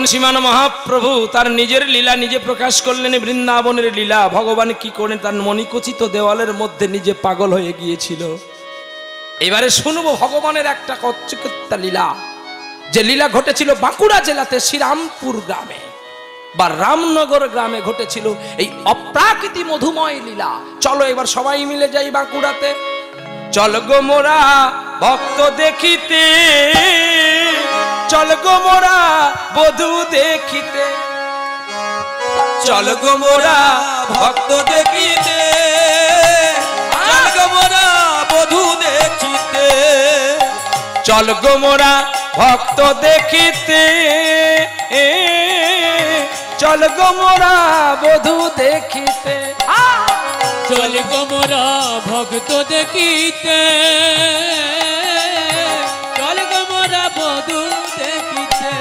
শ্রীমান মহাপ্রভু তার নিজের লীলা নিজে প্রকাশ করলেন। বৃন্দাবনের লীলা ভগবান কি করেন, তার মণিকচিত দেওয়ালের মধ্যে নিজে পাগল হয়ে গিয়েছিল। এবারে শুনবো ভগবানের একটা কচ্চকত্যা লীলা, যে লীলা ঘটেছিল বাঁকুড়া জেলাতে শ্রীরামপুর গ্রামে বা রামনগর গ্রামে ঘটেছিল এই অপ্রাকৃতি মধুময় লীলা। চলো এবার সবাই মিলে যাই বাঁকুড়াতে। চল গো মোরা ভক্ত দেখিতে, চল গো মোরা বধূ দেখিতে, চল গো মোরা ভক্ত দেখিতে, চল গো মোরা বধূ দেখিতে, চল গো মোরা ভক্ত দেখিতে, চল গো মোরা বধূ দেখিতে, চল গো মোরা ভক্ত দেখিতে, চল গো মোরা বধূ দেখিতে।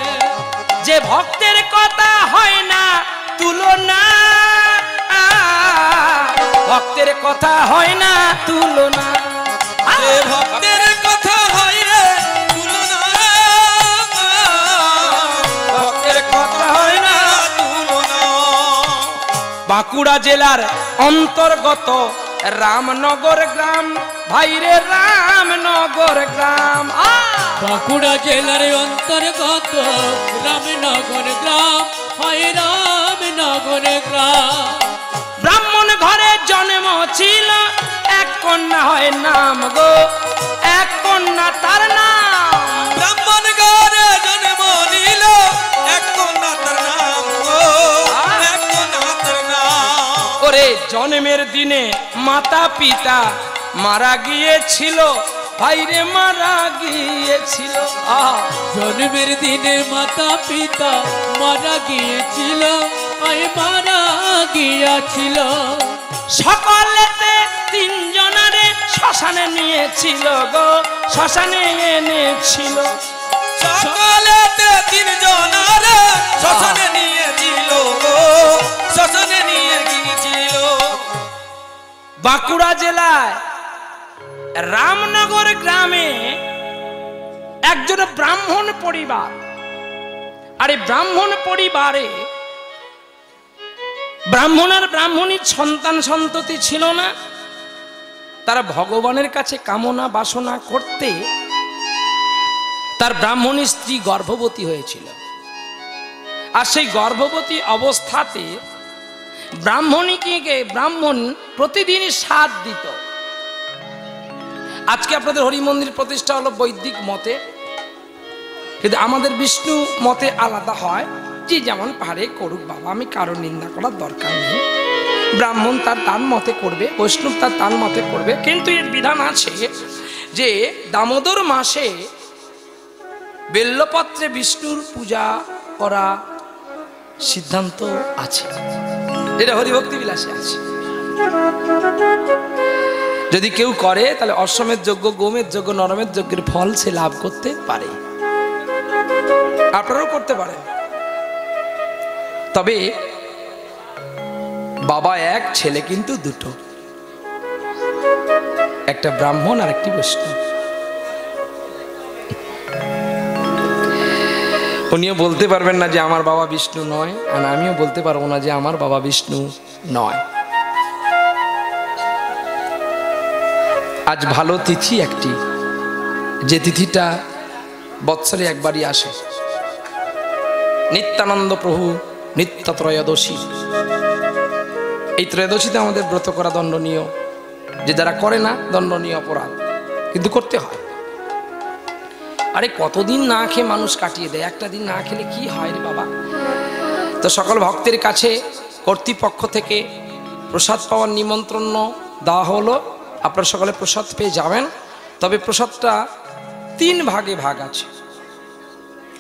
যে ভক্তের কথা হয় না তুলনা, ভক্তের কথা হয় না তুলনা, যে ভক্তের কথা হয় রে তুলনা, ভক্তের কথা হয় না তুলনা। বাঁকুড়া জেলার অন্তর্গত রামনগর গ্রাম, ভাইরে রামনগর গ্রাম। বাঁকুড়া জেলার অন্তর্গত রামনগর গ্রাম, হয় রামনগর গ্রাম। ব্রাহ্মণ ঘরে জন্ম ছিল, এক কন্যা হয় নাম গো, এক কন্যা তার নাম। ব্রাহ্মণ ঘরে জন্ম নিল, এক কন্যা তার নাম গো, এক কন্যা তার নাম। ওরে জন্মের দিনে মাতা পিতা মারা গিয়েছিল, ভাইরে মারা গিয়েছিল। জন্মের দিনে মাতা পিতা মারা গিয়েছিল, মারা গিয়েছিল। সকলেতে তিনজনারে শ্মশানে নিয়েছিল গো, শ্মশানে এনেছিল। সকলেতে তিনজনারে শ্মশানে নিয়েছিল গো, শ্মশানে নিয়ে গিয়েছিল। বাঁকুড়া জেলায় রামনগর গ্রামে একজন ব্রাহ্মণ পরিবার, আর এই ব্রাহ্মণ পরিবারে ব্রাহ্মণ আর ব্রাহ্মণীর সন্তান সন্ততি ছিল না। তারা ভগবানের কাছে কামনা বাসনা করতে তার ব্রাহ্মণী স্ত্রী গর্ভবতী হয়েছিল, আর সেই গর্ভবতী অবস্থাতে ব্রাহ্মণীকে ব্রাহ্মণ প্রতিদিনই সাধ দিত। আজকে আপনাদের হরি মন্দির প্রতিষ্ঠা হলো বৈদিক মতে, কিন্তু আমাদের বিষ্ণু মতে আলাদা হয়। যে যেমন পারে করুক বাবা, আমি কারো নিন্দা করার দরকার নেই। ব্রাহ্মণ তার মতে করবে, বৈষ্ণব তার মতে করবে, কিন্তু এর বিধান আছে যে দামোদর মাসে বেল্লপত্রে বিষ্ণুর পূজা করা সিদ্ধান্ত আছে, এটা হরিভক্তি বিলাসে আছে। যদি কেউ করে তাহলে অশ্বমেধ যজ্ঞ, গোমের যজ্ঞ, নরমের যজ্ঞের ফল সে লাভ করতে পারে। আপনারাও করতে পারেন। তবে বাবা এক, ছেলে কিন্তু দুটো, একটা ব্রাহ্মণ আর একটি বৈষ্ণব। উনিও বলতে পারবেন না যে আমার বাবা বিষ্ণু নয়, আর আমিও বলতে পারবো না যে আমার বাবা বিষ্ণু নয়। আজ ভালো তিথি একটি, যে তিথিটা বৎসরে একবারই আসে, নিত্যানন্দ প্রভু নিত্য ত্রয়োদশী। এই ত্রয়োদশীতে আমাদের ব্রত করা দণ্ডনীয়, যে যারা করে না দণ্ডনীয় অপরাধ, কিন্তু করতে হয়। আরে কতদিন না খেয়ে মানুষ কাটিয়ে দেয়, একটা দিন না খেলে কি হয় রে বাবা। তো সকল ভক্তের কাছে কর্তৃপক্ষ থেকে প্রসাদ পাওয়ার নিমন্ত্রণ দেওয়া হলো। আপনারা সকলে প্রসাদ পেয়ে যাবেন। তবে প্রসাদটা 3 ভাগে ভাগ আছে।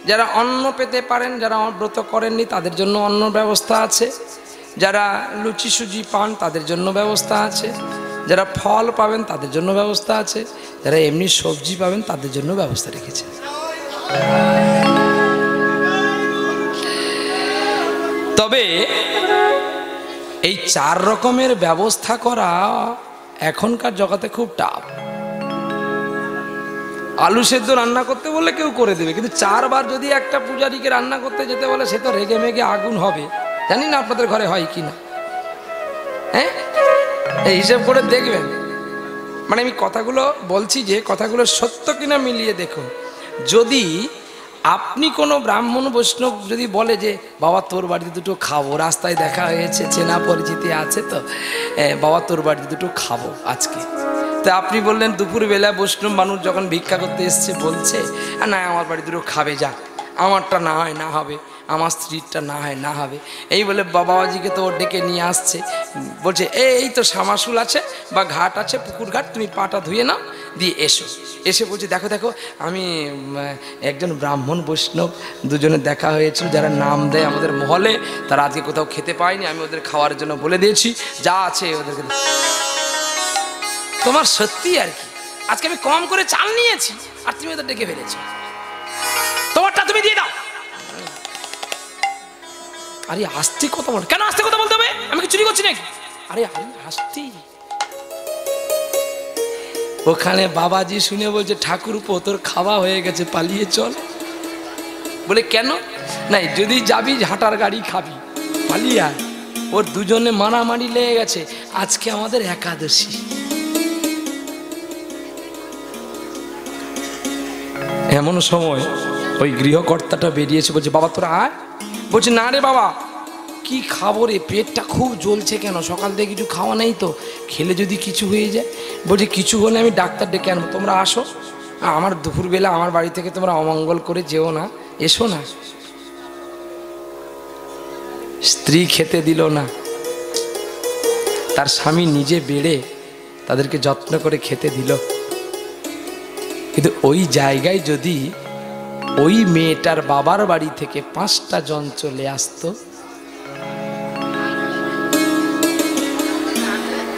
যারা অন্ন পেতে পারেন, যারা ব্রত করেননি তাদের জন্য অন্ন ব্যবস্থা আছে, যারা লুচি সুজি পান তাদের জন্য ব্যবস্থা আছে, যারা ফল পাবেন তাদের জন্য ব্যবস্থা আছে, যারা এমনি সবজি পাবেন তাদের জন্য ব্যবস্থা রেখেছে। তবে এই 4 রকমের ব্যবস্থা করা এখনকার জগতে খুব টাফ। আলু সেদ্ধ রান্না করতে বললে কেউ করে দেবে, কিন্তু 4 বার যদি একটা পূজারীকে রান্না করতে যেতে বলে সে তো রেগে মেগে আগুন হবে। জানি না আপনাদের ঘরে হয় কি না, হ্যাঁ? এই হিসাব করে দেখবেন। মানে আমি কথাগুলো বলছি যে কথাগুলো সত্য কিনা মিলিয়ে দেখুন। যদি আপনি কোনো ব্রাহ্মণ বৈষ্ণব যদি বলে যে বাবা তোর বাড়িতে দুটো খাবো, রাস্তায় দেখা হয়েছে, চেনা পরিচিতি আছে, তো বাবা তোর বাড়িতে দুটো খাবো আজকে, তো আপনি বললেন দুপুরবেলা বৈষ্ণব মানুষ যখন ভিক্ষা করতে এসছে বলছে না আমার বাড়ি দুটো খাবে, যাক আমারটা না হয় না হবে, আমার স্ত্রীরটা না হয় না হবে, এই বলে বাবাজিকে তো ডেকে নিয়ে আসছে, বলছে এই তো শ্যামাশুল আছে বা ঘাট আছে, পুকুর ঘাট, তুমি পাটা ধুয়ে নাও, দিয়ে এসো। এসে বলছে দেখো দেখো আমি একজন ব্রাহ্মণ বৈষ্ণব দুজনে দেখা হয়েছিল, যারা নাম দেয় আমাদের মহলে, তারা আজকে কোথাও খেতে পায়নি, আমি ওদের খাওয়ার জন্য বলে দিয়েছি, যা আছে ওদেরকে। তোমার সত্যি আর কি, আজকে আমি কম করে চাল নিয়েছি আর তুমি ওদের ডেকে ফেলেছো, তোমারটা তুমি দিয়ে দাও। আরে আস্তে কথা বল, কেন আস্তে কথা বলতে হবে? আমি কি চুরি করছি নাকি? আরে আস্তে। ওখানে বাবাজি শুনে বলছে ঠাকুরপো তোর খাওয়া হয়ে গেছে, পালিয়ে চল। বলে কেন? নাই যদি যাবি হাঁটার গাড়ি খাবি, পালিয়ে আয়। ওর দুজনে মারামারি লেগে গেছে, আজকে আমাদের একাদশী। এমন সময় ওই গৃহকর্তাটা বেরিয়েছে, বলছে বাবা তোরা আয়। বলছে না রে বাবা, কি খাবো রে, পেটটা খুব জ্বলছে। কেন? সকাল থেকে কিছু খাওয়া নেই তো, খেলে যদি কিছু হয়ে যায়। বলছে কিছু হলে আমি ডাক্তার ডেকে আনবো, তোমরা আসো। আমার দুপুরবেলা আমার বাড়ি থেকে তোমরা অমঙ্গল করে যেও না, এসো না। স্ত্রী খেতে দিল না, তার স্বামী নিজে বেড়ে তাদেরকে যত্ন করে খেতে দিল। কিন্তু ওই জায়গায় যদি ওই মেয়েটার বাবার বাড়ি থেকে 5টা জন চলে আসতো,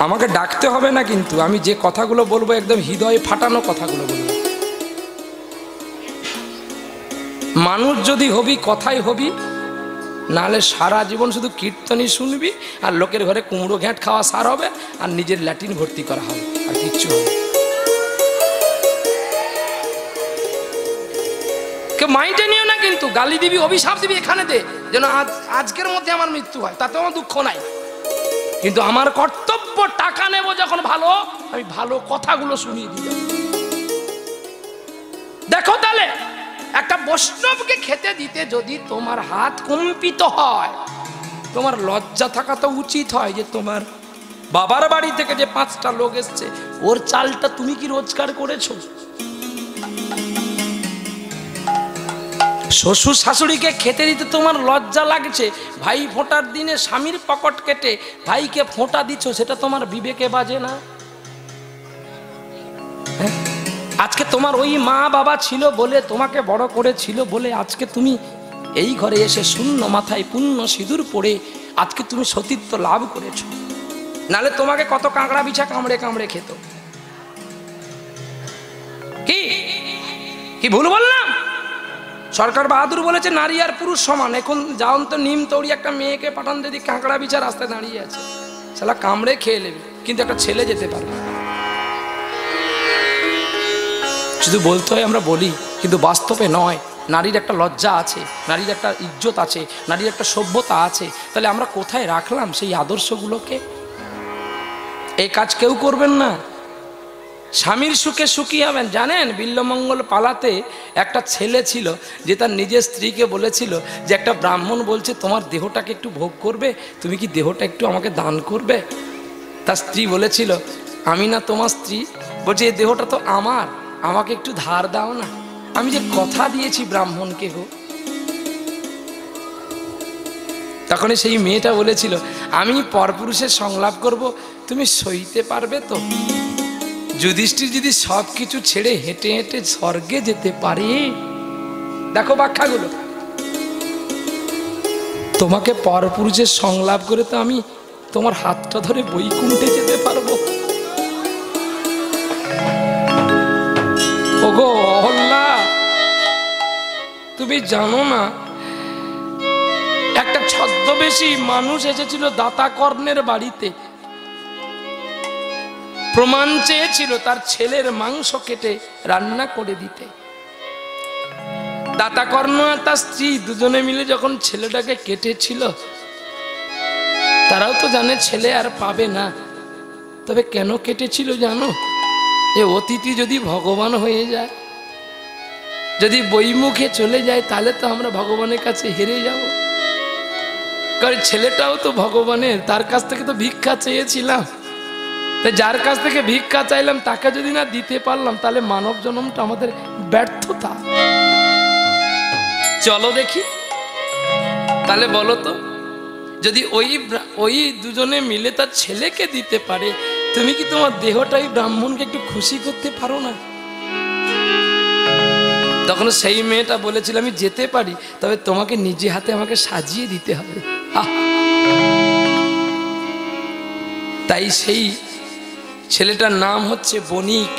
আমাকে ডাকতে হবে না, কিন্তু আমি যে কথাগুলো বলবো একদম হৃদয়ে ফাটানো কথাগুলো বলবো। মানুষ যদি হবি কথাই হবি, নাহলে সারা জীবন শুধু কীর্তনই শুনবি, আর লোকের ঘরে কুমড়ো ঘ্যাঁট খাওয়া সার হবে, আর নিজের ল্যাটিন ভর্তি করা হবে, আর কিচ্ছু হবে। কেউ মাইন্ডে নিও না, কিন্তু গালি দিবি, অভিশাপ দিবি এখানে দে, যেন আজকের মধ্যে আমার মৃত্যু হয়, তাতে আমার দুঃখ নাই। কিন্তু আমার কর্তব্য টাকা নেব যখন ভালো, আমি ভালো কথাগুলো শুনিয়ে দিই। দেখো তাহলে একটা বৈষ্ণবকে খেতে দিতে যদি তোমার হাত কম্পিত হয়, তোমার লজ্জা থাকা তো উচিত হয় যে তোমার বাবার বাড়ি থেকে যে 5টা লোক এসছে, ওর চালটা তুমি কি রোজগার করেছো? শ্বশুর শাশুড়িকে খেতে দিতে তোমার লজ্জা লাগছে, ভাই ফোঁটার দিনে স্বামীর পকেট কেটে ভাইকে ফোঁটা দিচ্ছ, সেটা তোমার বিবেকে বাজে না? আজকে তোমার ওই মা বাবা ছিল বলে, তোমাকে বড় করেছিল বলে আজকে তুমি এই ঘরে এসে শূন্য মাথায় পুণ্য সিঁদুর পড়ে আজকে তুমি সতীত্ব লাভ করেছো, নালে তোমাকে কত কাঁকড়া বিছা কামড়ে কামড়ে খেত। কি কি ভুল বললাম? সরকার বাহাদুর বলেছে নারী আর পুরুষ সমান। এখন যাও তো নিম তৈরি একটা মেয়েকে পাঠান, যদি কাঁকড়া বিছা রাস্তায় দাঁড়িয়ে আছে, শালা কামড়ে খেয়ে নেবে, কিন্তু একটা ছেলে যেতে পারবে। শুধু বলতে হয় আমরা বলি, কিন্তু বাস্তবে নয়। নারীর একটা লজ্জা আছে, নারীর একটা ইজ্জত আছে, নারীর একটা সভ্যতা আছে। তাহলে আমরা কোথায় রাখলাম সেই আদর্শগুলোকে? এই কাজ কেউ করবেন না। স্বামীর সুখে সুখী হবেন। জানেন বিল্লমঙ্গল পালাতে একটা ছেলে ছিল যে তার নিজের স্ত্রীকে বলেছিল যে একটা ব্রাহ্মণ বলছে তোমার দেহটাকে একটু ভোগ করবে, তুমি কি দেহটা একটু আমাকে দান করবে? তার স্ত্রী বলেছিল আমি না তোমার স্ত্রী, বলছে এই দেহটা তো আমার, আমাকে একটু ধার দাও না, আমি যে কথা দিয়েছি ব্রাহ্মণকে গো। তখনই সেই মেয়েটা বলেছিল আমি পরপুরুষের সংলাপ করব, তুমি সইতে পারবে তো? যুধিষ্ঠির যদি সব কিছু ছেড়ে হেঁটে হেঁটে স্বর্গে যেতে পারে, দেখো ব্যাখ্যাগুলো, তোমাকে পরপুরুষের সংলাপ করে তো আমি তোমার হাতটা ধরে বৈকুণ্ঠে যেতে পারবো। ওগো অহল্যা, তুমি জানো না একটা ছদ্মবেশী মানুষ এসেছিল দাতা কর্ণের বাড়িতে। প্রমাণ চেয়েছিল তার ছেলের মাংস কেটে রান্না করে দিতে। দাতা কর্ণ আর তার স্ত্রী দুজনে মিলে যখন ছেলেটাকে কেটেছিল, তারাও তো জানে ছেলে আর পাবে না, তবে কেন কেটেছিল জানো? এ অতিথি যদি ভগবান হয়ে যায়, যদি বইমুখে চলে যায়, তাহলে তো আমরা ভগবানের কাছে হেরে যাব। কারণ ছেলেটাও তো ভগবানের, তার কাছ থেকে তো ভিক্ষা চেয়েছিলাম, যার কাছ থেকে ভিক্ষা চাইলাম তাকে যদি না দিতে পারলাম, তাহলে মানব জন্মটা আমাদের ব্যর্থতা। চলো দেখি, তাহলে বলো তো, যদি ওই দুজনে মিলে তার ছেলেকে দিতে পারে, তুমি কি তোমার দেহটাই ব্রাহ্মণকে একটু খুশি করতে পারো না? তখন সেই মেয়েটা বলেছিল, আমি যেতে পারি, তবে তোমাকে নিজে হাতে আমাকে সাজিয়ে দিতে হবে। তাই সেই ছেলেটার নাম হচ্ছে বণিক,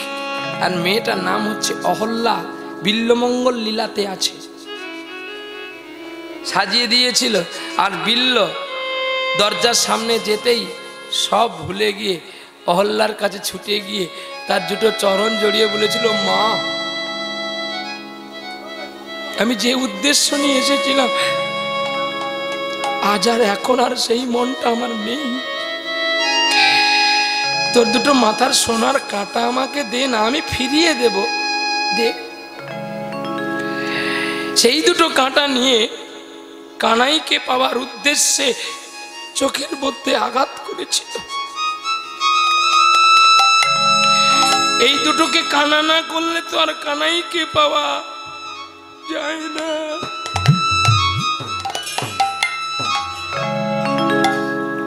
আর মেয়েটার নাম হচ্ছে অহল্যা। বিল্লমঙ্গল লীলাতে আছে, সাজিয়ে দিয়েছিল। আর বিল্ল দরজার সামনে যেতেই সব ভুলে গিয়ে অহল্যার কাছে ছুটে গিয়ে তার দুটো চরণ জড়িয়ে বলেছিল, মা, আমি যে উদ্দেশ্য নিয়ে এসেছিলাম, আজ আর এখন আর সেই মনটা আমার নেই। তোর দুটো মাথার সোনার কাঁটা আমাকে দে না, আমি ফিরিয়ে দেব, দে। সেই দুটো কাঁটা নিয়ে কানাইকে পাওয়ার উদ্দেশ্যে চোখের মধ্যে আঘাত করেছিল। এই দুটোকে কানা না করলে তো আর কানাইকে পাওয়া যায় না।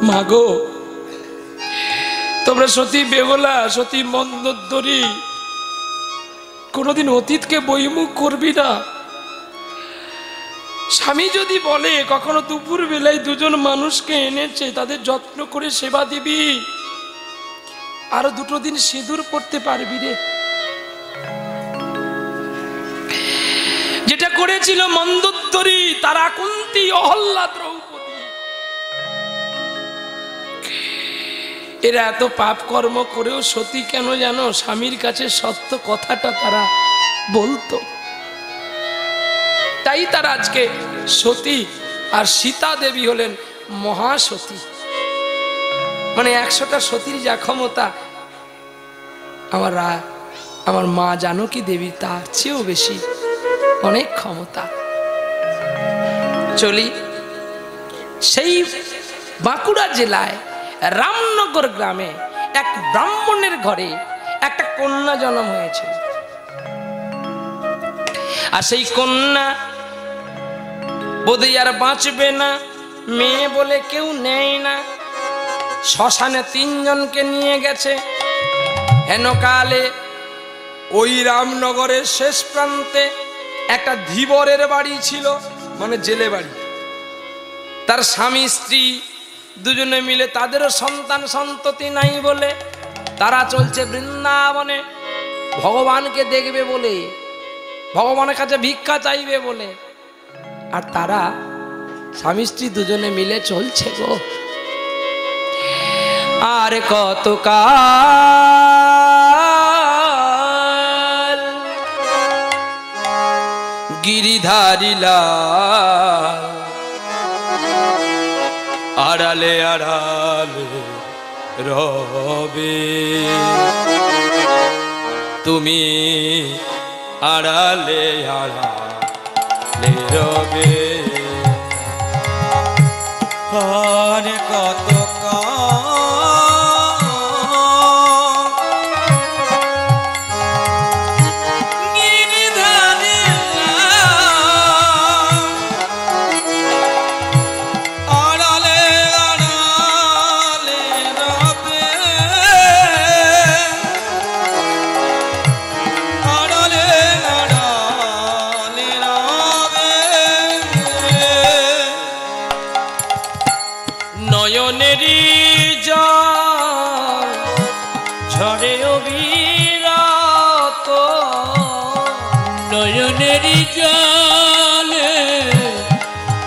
মাগো, তোমরা সতী বেহুলা, সতী মন্দোদরী, কোনোদিন অতীতকে বহিমুখ করবি না। স্বামী যদি বলে কখনো দুপুর বেলায় দুজন মানুষকে এনেছে, তাদের যত্ন করে সেবা দিবি, আরো দুটো দিন সিঁদুর পড়তে পারবি রে। যেটা করেছিল মন্দোদরী, তারা কুন্তী, অহল্যা, দ্রৌপদী, এরা এত পাপ কর্ম করেও সতী কেন জানো? স্বামীর কাছে সত্য কথাটা তারা বলতো, তাই তারা আজকে সতী। আর সীতা দেবী হলেন মহাসতী, মানে 100টা সতীর যা ক্ষমতা, আমার মা জানকী দেবী তার চেয়েও বেশি, অনেক ক্ষমতা। চলি, সেই বাঁকুড়া জেলায় রামনগর গ্রামে এক ব্রাহ্মণের ঘরে একটা কন্যা জন্ম হয়েছে। আর সেই কন্যা বোধহয় আর বাঁচবে না, মেয়ে বলে কেউ নেয় না। শ্মশানে 3 জনকে নিয়ে গেছে। হেনকালে ওই রামনগরের শেষ প্রান্তে একটা ধীবরের বাড়ি ছিল, মানে জেলে বাড়ি। তার স্বামী স্ত্রী দুজনে মিলে, তাদেরও সন্তান সন্ততি নাই বলে তারা চলছে বৃন্দাবনে ভগবানকে দেখবে বলে, ভগবানের কাছে ভিক্ষা চাইবে বলে। আর তারা স্বামী স্ত্রী দুজনে মিলে চলছে গো। আর কত কাল গিরিধারী লাল আড়ালে আড়ালে রবে, তুমি আড়ালে আড়ালে রবে। আর কত নয়নেরই জল ঝরে অবিরত, নয়নেরই জলে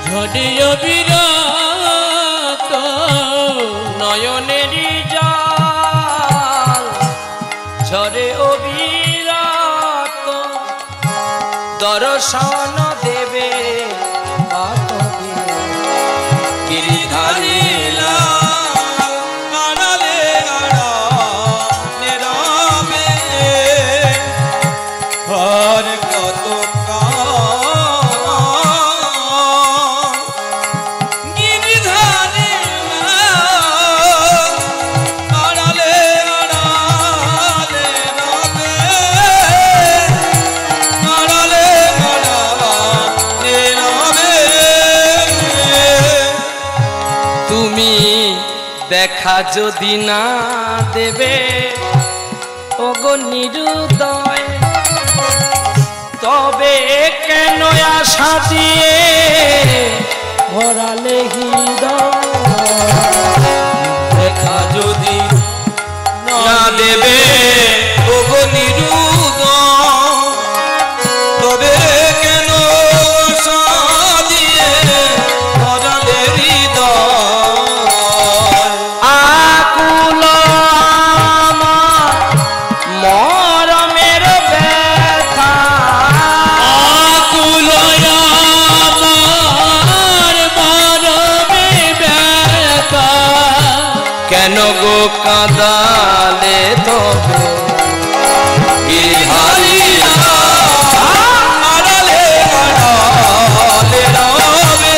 ঝরে অবিরত, নয়নেরই জল দর্শন দেবে গিরিধারী আড়ালে আড়ালে রবে আর কত গিরিধারী আড়ালে আড়ালে রবে আড়ালে আড়ালে রবে। তুমি দেখা যদি না দেবে ওগো নিরুদয়, তবে কেন আশা দিয়ে ভরালে হৃদয়? দেখা যদি না দেবে ওগো নিরুদয়, তবে কেন আশা দিয়ে ভরালে হৃদয়? আকুল আমার মরমের ব্যথা, আকুল আমার মরমে ব্যথা, কেন গো কাঁদালে তবে গিরিধারী আড়ালে আড়ালে রবে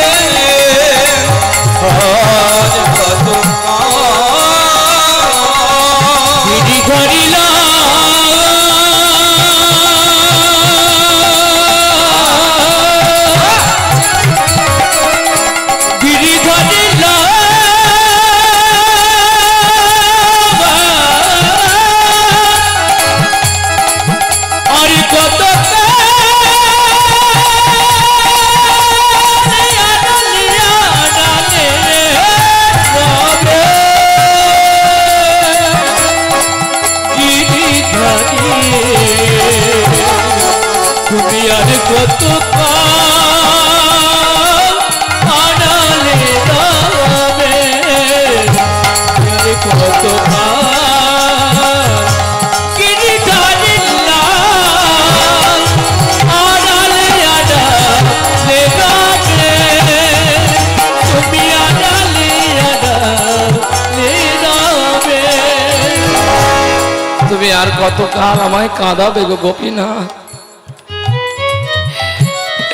আজ কত গিরিধারী গিরিধারী আর কত তুমি আর কত আড়ালে রবে আর কত গিরিধারী আড়ালে আড়ালে রবে তুমি আড়ালে আড়ালে রবে। তুমি আর কতকাল আমায় কাঁদাবে গো গোপীনাথ?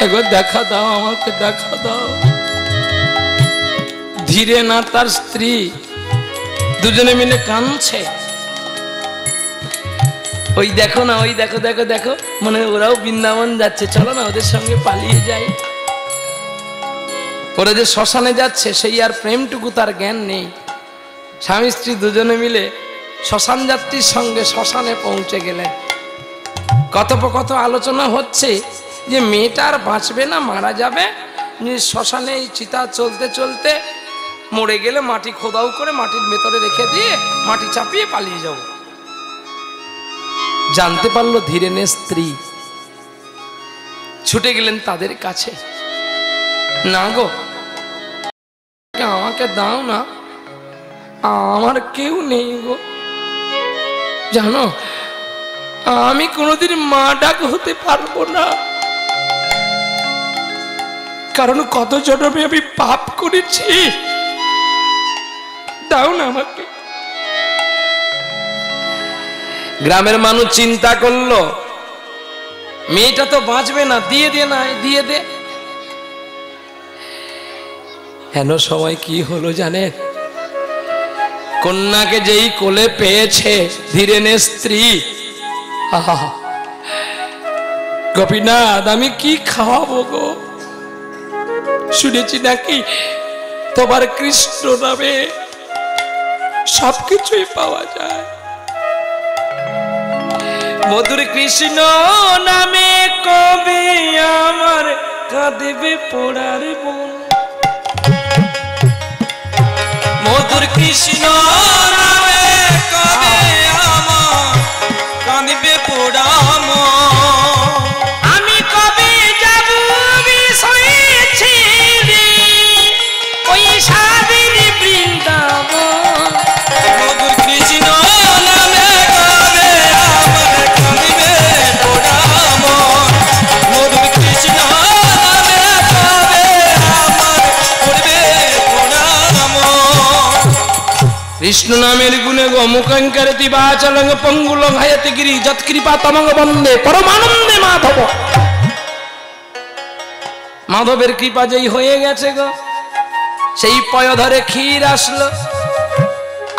এগো দেখা দাও, আমাকে দেখা দাও। ধীরে না তার স্ত্রী দুজনে মিলে কাঁদছে। ওই দেখো না, ওই দেখো দেখো দেখো, মানে ওরাও বৃন্দাবন যাচ্ছে, চলো না ওদের সঙ্গে পালিয়ে যাই। ওরা যে শ্মশানে যাচ্ছে সেই আর প্রেমটুকু তার জ্ঞান নেই। স্বামী স্ত্রী দুজনে মিলে শ্মশান যাত্রীর সঙ্গে শ্মশানে পৌঁছে গেলেন। কথোপকথন আলোচনা হচ্ছে যে মেয়েটা আর বাঁচবে না, মারা যাবে। শ্মশানে এই চিতা চলতে চলতে মরে গেলে মাটি খোদাও করে মাটির ভেতরে রেখে দিয়ে মাটি চাপিয়ে পালিয়ে যাব। জানতে পারলো ধীরেনের স্ত্রী, ছুটে গেলেন তাদের কাছে। না গো, আমাকে দাও না, আমার কেউ নেই গো। জানো, আমি কোনোদিন মা ডাক হতে পারবো না, কারণ কত জন্মে আমি পাপ করেছি। দাও না আমাকে। গ্রামের মানুষ চিন্তা করলো মেয়েটা তো বাঁচবে না, দিয়ে দে না, দিয়ে দে। হেন সময় কি হলো জানেন? কন্যাকে যেই কোলে পেয়েছে ধীরেনের স্ত্রী, আহা গোপীনাথ আমি কি খাওয়াবো গো? শুনেছি নাকি তোমার কৃষ্ণ নামে সবকিছুই পাওয়া যায়। মধুর কৃষ্ণ নামে কবে আমার কাঁদবে পোড়ার মন। মধুর কৃষ্ণ নামে কবে আমার কাঁদবে পোড়া মন। আমি কবে যাব বিষয়েছি ওই সাবির বৃন্দাবন। মধুর কৃষ্ণ নামে কবে আমার কাঁদবে পোড়া মন। মধুর কৃষ্ণ নামের গুণে গো মুখঙ্করতি বাচলং পঙ্গুলং হায়তি গিরি যৎকৃপা তমং বন্দে পরমানন্দে মাধব। মাধবের কৃপা যেই হয়ে গেছে গো, সেই পয় ধরে ক্ষীর আসলো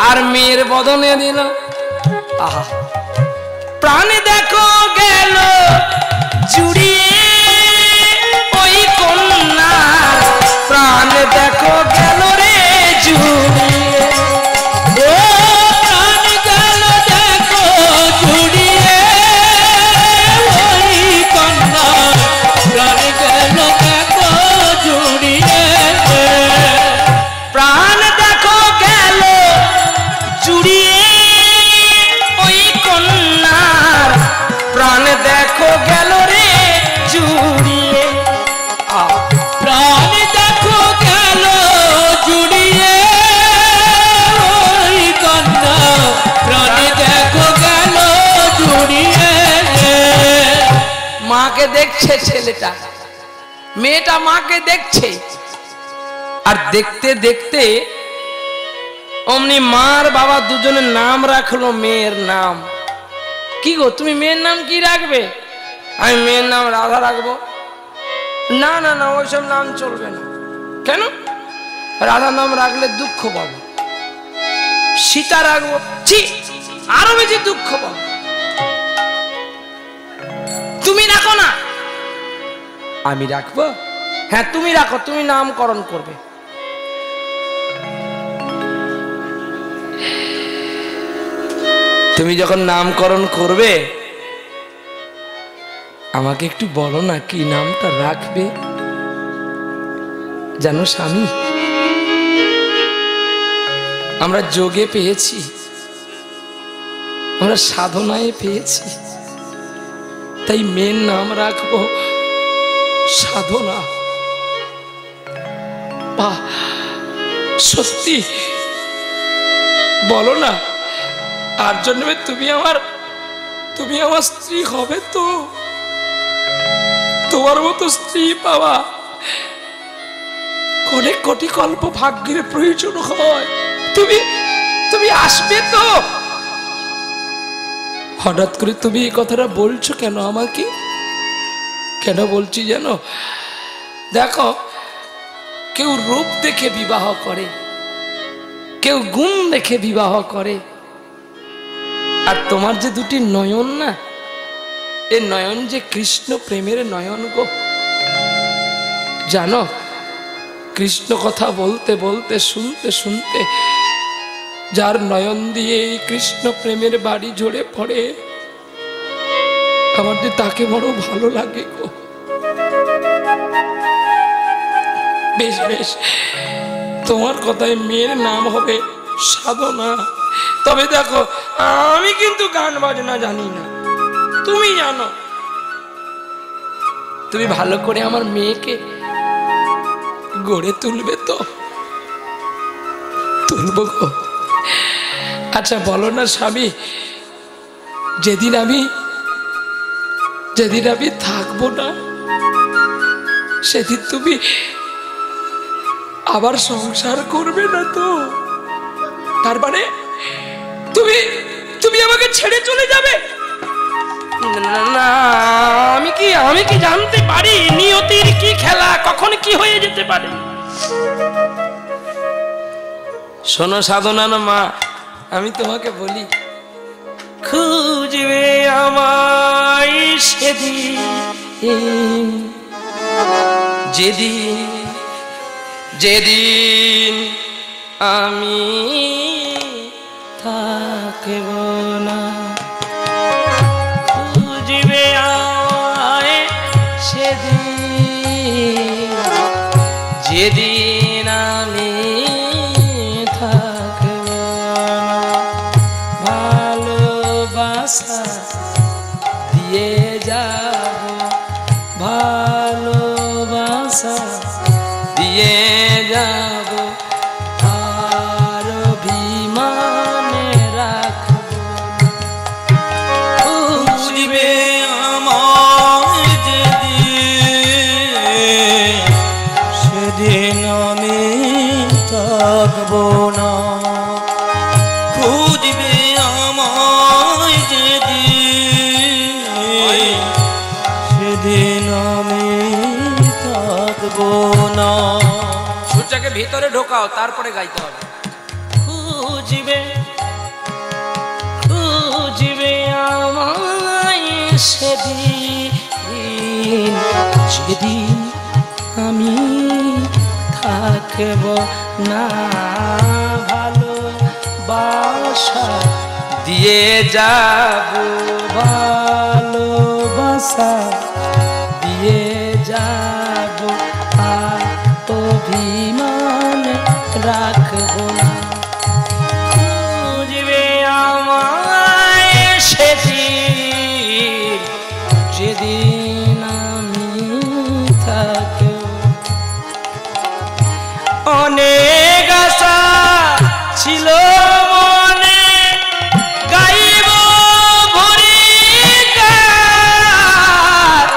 আর মেয়ের বদনে দিল। আহা, প্রাণে দেখো গেল জুড়িয়ে ওই কন্যা, প্রাণে দেখো গেল রে জুড়িয়ে, ও প্রাণ গেল দেখো জুড়িয়ে ওই কন্যা, প্রাণ গেল দেখো জুড়িয়ে, প্রাণ দেখো গেল জুড়িয়ে ওই কন্যার, প্রাণ দেখো গেল রে জুড়িয়ে। প্রাণ দেখো গেল জুড়িয়ে ওই কন্যা, প্রাণ দেখো গেল জুড়িয়ে। মাকে দেখছে ছেলেটা, মেয়েটা মাকে দেখছে, আর দেখতে দেখতে অমনি মার বাবা দুজনের নাম রাখলো মেয়ের নাম। কি গো তুমি মেয়ের নাম কি রাখবে? আমি মেয়ের নাম রাধা রাখবো। না না না, ওইসব নাম চলবে না। কেন? রাধা নাম রাখলে দুঃখ পাবো। সীতা রাখবো, ছি, আরো বেশি দুঃখ পাবো। তুমি রাখো না, আমি রাখবো। হ্যাঁ তুমি রাখো, তুমি নামকরণ করবে। তুমি যখন নামকরণ করবে আমাকে একটু বলো না কি নামটা রাখবে। জানো স্বামী, আমরা যোগে পেয়েছি, আমরা সাধনায় পেয়েছি, তাই মেয়ের নাম রাখবো সাধনা। বাহ, সত্যি বলো না, আর জন্মে তুমি আমার স্ত্রী হবে তো? তোমার মতো স্ত্রী পাওয়া অনেক কোটি কল্প ভাগ্যের প্রয়োজন হয়। তুমি আসবে তো? হঠাৎ করে তুমি এই কথাটা বলছো কেন আমাকে? কেন বলছি জানো? দেখো, কেউ রূপ দেখে বিবাহ করে, কেউ গুণ দেখে বিবাহ করে, আর তোমার যে দুটি নয়ন না, এ নয়ন যে কৃষ্ণ প্রেমের নয়ন গো। জানো, কৃষ্ণ কথা বলতে বলতে শুনতে শুনতে যার নয়ন দিয়ে এই কৃষ্ণ প্রেমের বাড়ি ঝরে পড়ে, আমার যে তাকে বড় ভালো লাগে গো। বেশ বেশ, তোমার কথায় মেয়ের নাম হবে সাধনা। তবে দেখো, আমি কিন্তু গান বাজনা জানি না, তুমি জানো। তুমি ভালো করে আমার মেয়েকে গড়ে তুলবে তো? তুলবো গো। আচ্ছা বলো না স্বামী, যেদিন আমি থাকবো না, সেদিন তুমি আবার সংসার করবে না তো? তার মানে তুমি আমাকে ছেড়ে চলে যাবে? না, আমি কি জানতে পারি নিয়তির কি খেলা, কখন কি হয়ে যেতে পারে। শোনো সাধনা না মা, আমি তোমাকে বলি, খুঁজবে আমায় সেদিন, যেদিন আমি থাকব না। খুঁজবে আমায় সেদিন, যেদিন আমি থাকব না। ভালোবাসা দিয়ে যাব, ভালোবাসা দিয়ে যাব, আর অভিমানে রাখব। খুঁজবে আমায় যেদিন, সেদিন আমি থাকব না। মানুষটাকে ভিতরে ঢোকাও, তারপরে গাইতে হবে। খুঁজবে খুঁজবে আমায় সেদিন, যেদিন আমি থাকব না, ভালোবাসা দিয়ে যাব, ভালোবাসা দিয়ে যাব, আর অভিমান রাখব না। খুঁজবে আমায় সেদিন, যেদিন আমি থাকব। অনেক আশা ছিল মনে, গাইব ভরি গান,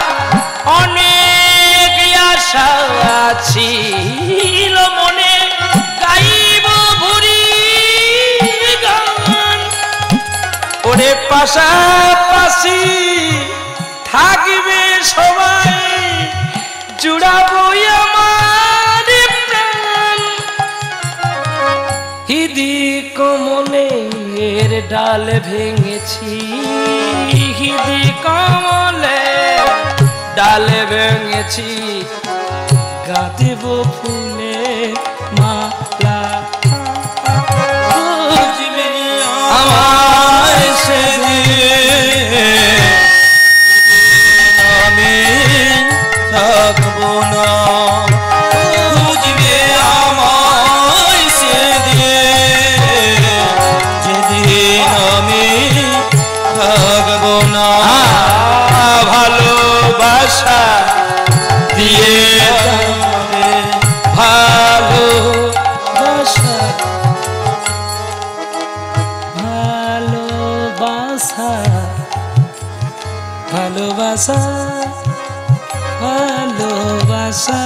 অনেক আশা ছিল মনে, গাইব ভরি গান। ওরে পাশাপাশি থাকবে সবাই, জুড়াবো আমার প্রাণ। হৃদি কমলের ডাল ভেঙেছি, হৃদি কমলের ডাল ভেঙেছি, গাঁথব ফুলের মালা। খুঁজবে আমায় সেদিন, আমি থাকবো না। খুঁজবে আমায় সেদিন, যেদিন আমি থাকবো না, ভালোবাসা দিয়ে যাবে, ভালোবাসা, ভালোবাসা, ভালোবাসা, ভালোবাসা,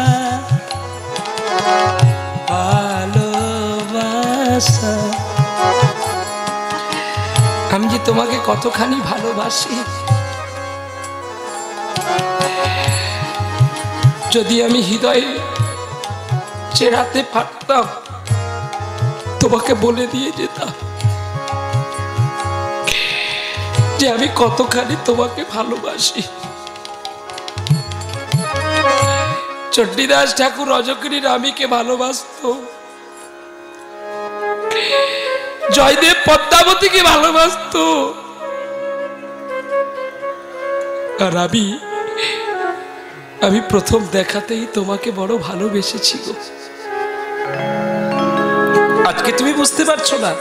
ভালোবাসা। আমি যে তোমাকে কতখানি ভালোবাসি, যদি আমি হৃদয়ে চেরাতে পারতাম, তোমাকে বলে দিয়ে যেতাম যে আমি কতখানি তোমাকে ভালোবাসি। চণ্ডীদাস ঠাকুর রজকিনী রামীকে ভালোবাসত, জয়দেব পদ্মাবতীকে ভালোবাসত, আর আমি প্রথম দেখাতেই তোমাকে বড় ভালোবেসেছি গো। আজকে তুমি বুঝতে পারছো না,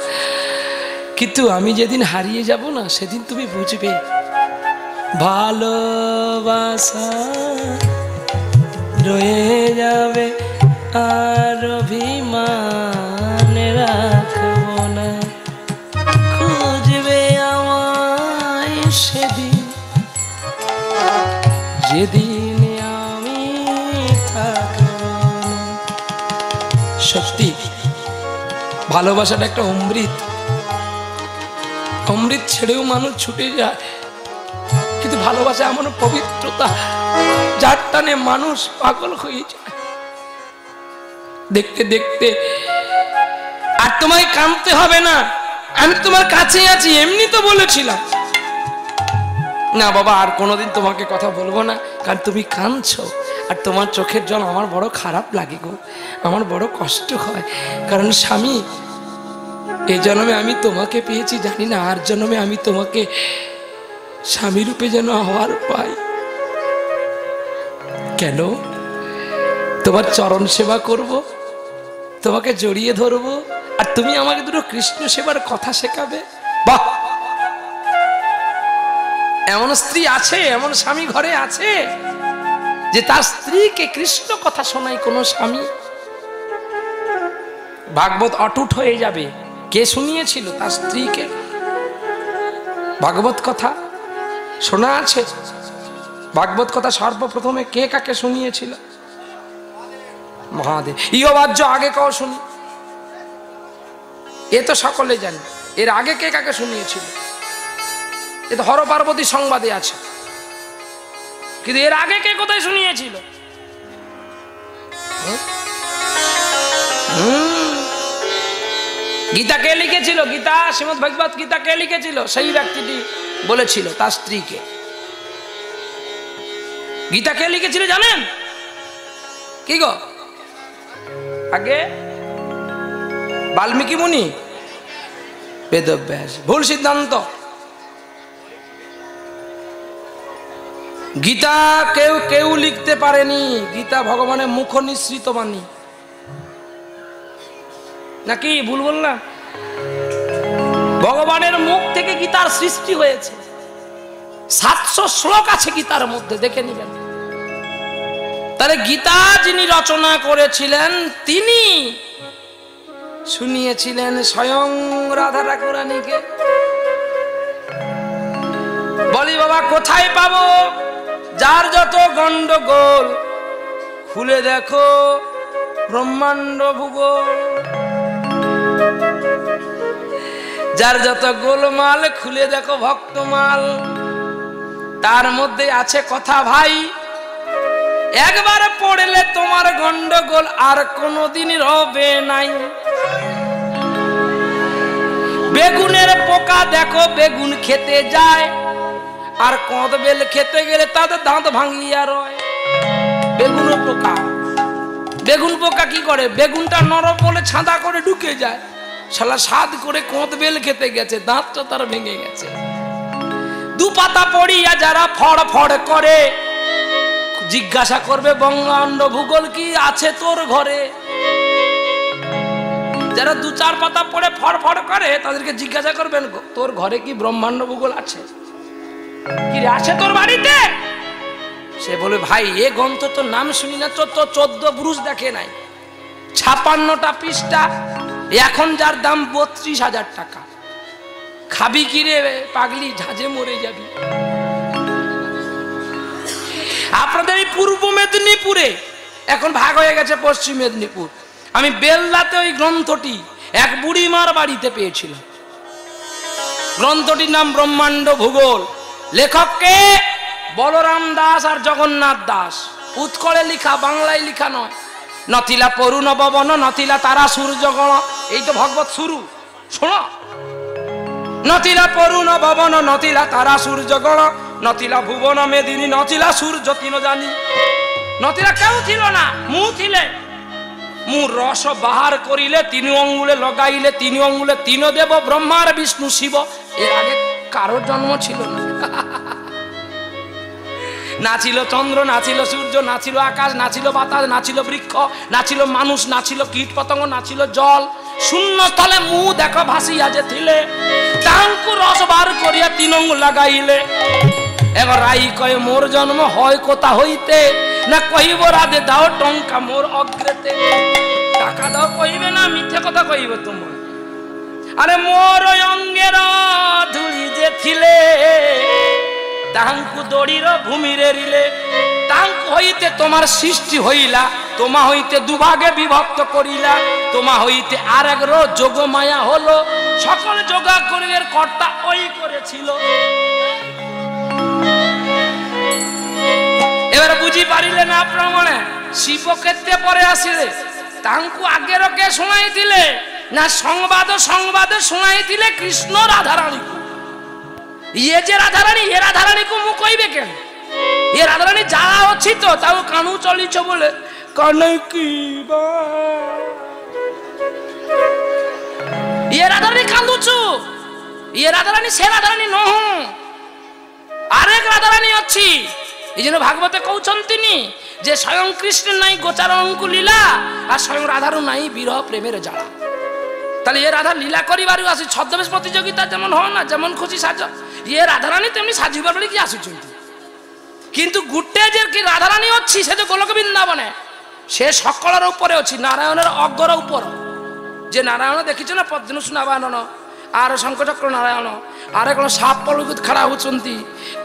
কিন্তু আমি যেদিন হারিয়ে যাব না, সেদিন তুমি বুঝবে ভালোবাসা রয়ে যাবে, আর অভিমান রাখব না। খুঁজবে আমায় সেদিন, যেদিন আমি থাকব না। সত্যি ভালোবাসাটা একটা অমৃত, অমৃত ছেড়েও মানুষ ছুটে যায়, কিন্তু ভালোবাসা এমন পবিত্রতা যার টানে মানুষ পাগল হয়ে যায়। দেখতে দেখতে আর তোমায় কাঁদতে হবে না, আমি তোমার কাছে আছি, এমনি তো বলেছিলাম না বাবা আর কোনোদিন তোমাকে কথা বলবো না, কারণ তুমি কাঁদছো আর তোমার চোখের জল আমার বড় খারাপ লাগে গো, আমার বড় কষ্ট হয়। কারণ স্বামী, এই জন্মে আমি তোমাকে পেয়েছি, জানি না আর জন্মে আমি তোমাকে স্বামী রূপে যেন হওয়ার পাই। কেন? তোমার চরণ সেবা করব, তোমাকে জড়িয়ে ধরবো, আর তুমি আমাকে দুটো কৃষ্ণ সেবার কথা শেখাবে। বাহ, এমন স্ত্রী আছে, এমন স্বামী ঘরে আছে যে তার স্ত্রীকে কৃষ্ণ কথা শোনায় কোনো স্বামী? ভাগবত অটুট হয়ে যাবে। কে শুনিয়েছিল তার স্ত্রীকে ভাগবত কথা? শোনা আছে ভাগবত কথা সর্বপ্রথমে কে কাকে শুনিয়েছিল? মহাদেব। ইহবাজ্য আগে কাও শুনি, এ তো সকলে জানি। এর আগে কে কাকে শুনিয়েছিল? এ তো হর পার্বতী সংবাদে আছে, কিন্তু এর আগে কে কোথায় শুনিয়েছিল? গীতা কে লিখেছিল? গীতা শ্রীমদ্ ভগবত গীতা কে লিখেছিল? সেই ব্যক্তিটি বলেছিল তার স্ত্রীকে। গীতা কে লিখেছিল জানেন? কি গো? আগে বাল্মীকি মুনি, বেদব্যাস। ভুল সিদ্ধান্ত। গীতা কেউ কেউ লিখতে পারেনি। গীতা ভগবানের মুখ নিঃসৃত বাণী। নাকি ভুল বললাম? ভগবানের মুখ থেকে গীতার সৃষ্টি হয়েছে। 700 শ্লোক আছে গীতার মধ্যে, দেখে নিবেন। তাহলে গীতা যিনি রচনা করেছিলেন তিনি শুনিয়েছিলেন স্বয়ং রাধা ঠাকুরানীকে। বলি বাবা কোথায় পাবো? যার যত গন্ডগোল খুলে দেখো ব্রহ্মাণ্ড ভূগোল। যার যত গোলমাল খুলে দেখো ভক্তমাল। তার মধ্যে আছে কথা ভাই, একবার পড়লে তোমার গন্ডগোল আর কোনোদিন রবে নাই। বেগুনের পোকা দেখো বেগুন খেতে যায়, আর কদবেল খেতে গেলে তাদের দাঁত ভাঙিয়া রয়। বেগুন পোকা, বেগুন পোকা কি করে? বেগুনটা নরম বলে ছাঁদা করে ঢুকে যায়, শালা স্বাদ করে কদবেল খেতে গেছে, দাঁতটা তার ভেঙে গেছে। দু পাতা পড়িয়া যারা ফড় ফড় করে, জিজ্ঞাসা করবে ব্রহ্মাণ্ড ভূগোল কি আছে তোর ঘরে? যারা 2-4 পাতা পড়ে ফড় ফড় করে তাদেরকে জিজ্ঞাসা করবেন তোর ঘরে কি ব্রহ্মাণ্ড ভূগোল আছে? কি রে, আছে তোর বাড়িতে? সে বলে ভাই এ গ্রন্থ তো নাম শুনি না, তো 14 ব্রুশ দেখে নাই, 56টা পৃষ্ঠা, এখন যার দাম 32,000 টাকা। খাবি কি রে পাগলি, ঝাঁঝে মরে যাবি। আপনাদের এই পূর্ব মেদিনীপুরে এখন ভাগ হয়ে গেছে পশ্চিম মেদিনীপুর। আমি বেলদাতে ওই গ্রন্থটি এক বুড়িমার বাড়িতে পেয়েছিলাম। গ্রন্থটির নাম ব্রহ্মাণ্ড ভূগোল। লেখককে বলরাম দাস আর জগন্নাথ দাস। উৎকলে লিখা, বাংলায় লিখা নয়। নথিলা পরুণ ভবন, নথিলা তারা সূর্যগণ, এই তো ভগবত শুরু। শোনো, নথিলা পরুণ ভবন, নথিলা তারা সূর্যগণ, নথিলা ভুবন মেদিনী, নথিলা সূর্য তিন জানি। নথিলা কেউ ছিল না, মু ছিলে। মু রস বাহার করিলে 3 অঙ্গুলে লগাইলে 3 অঙ্গুলে 3 দেব ব্রহ্মার বিষ্ণু শিব। এর আগে কারোর জন্ম ছিল না। না ছিল চন্দ্র, না ছিল সূর্য, না ছিল আকাশ, না ছিল বাতাস, না ছিল বৃক্ষ, না ছিল মানুষ, না ছিল কীট পতঙ্গ, না ছিল জল। শূন্য স্থলে মু দেখো ভাসিয়া যে থিলে, তাঙ্কু রস বার করিয়া 3 অঙ্গুল লাগাইলে। এবার রাই কয় মোর জন্ম হয় কোথা হইতে, না কহিব রাধে দাও টঙ্কা মোর অগ্রেতে। টাকা দাও কইবে না মিথ্যে কথা কইবে তোমার। আরে মোর অঙ্গের ধুলি যে থিলে, তাহাঙ্কু দড়ির ভূমিরে রিলে। তাহাঙ্কু হইতে তোমার সৃষ্টি হইলা, তোমা হইতে দুভাগে বিভক্ত করিলা, তোমা হইতে আর এক যোগ মায়া হলো। সকল যোগাকরণের কর্তা ওই করেছিল। এবার বুঝি পারিলে না প্রমাণে শিব ক্ষেত্রে পরে আসিলে তাঙ্কু আগের কে শোনাই দিলে না সংবাদে শোনাই দিলে কৃষ্ণ রাধারানী। ইয়ে যে রাধারানী, এ রাধারানীকে মু কইবে কেন? এ রাধারানী যারা অছি তো তাও কানু চলিছ বলে কানকি বা ইয়ে রাধারানী কান্দুছু। ইয়ে রাধারানী সে রাধারানী নহ, আরেক রাধারানী অছি। এই জন্য ভাগবতে কৌছন তিনি যে স্বয়ং কৃষ্ণের নাই গোচার অঙ্কুলীলা, আর স্বয়ং রাধারও নাই বিরহ প্রেমের জ্বালা। তাহলে এ রাধা লীলা করিবার আসি, ছদ্মবেশ প্রতিযোগিতা যেমন হয় না, যেমন খুশি সাজ, ইয়ে রাধারানী তেমনি সাজিবার বলে কি আসুଛନ୍ତି। কিন্তু গুটে যে কি রাধারানী অছি সে যে গোলক বৃন্দাবনে, সে সকলের উপরে অছি, নারায়ণের অগ্র উপর। যে নারায়ণ দেখিছ না পদ্মনুষ নারায়ণ, আর শঙ্কচক্র নারায়ণ, আরেক সাপ পলুত খাড়া হচ্ছন্তি,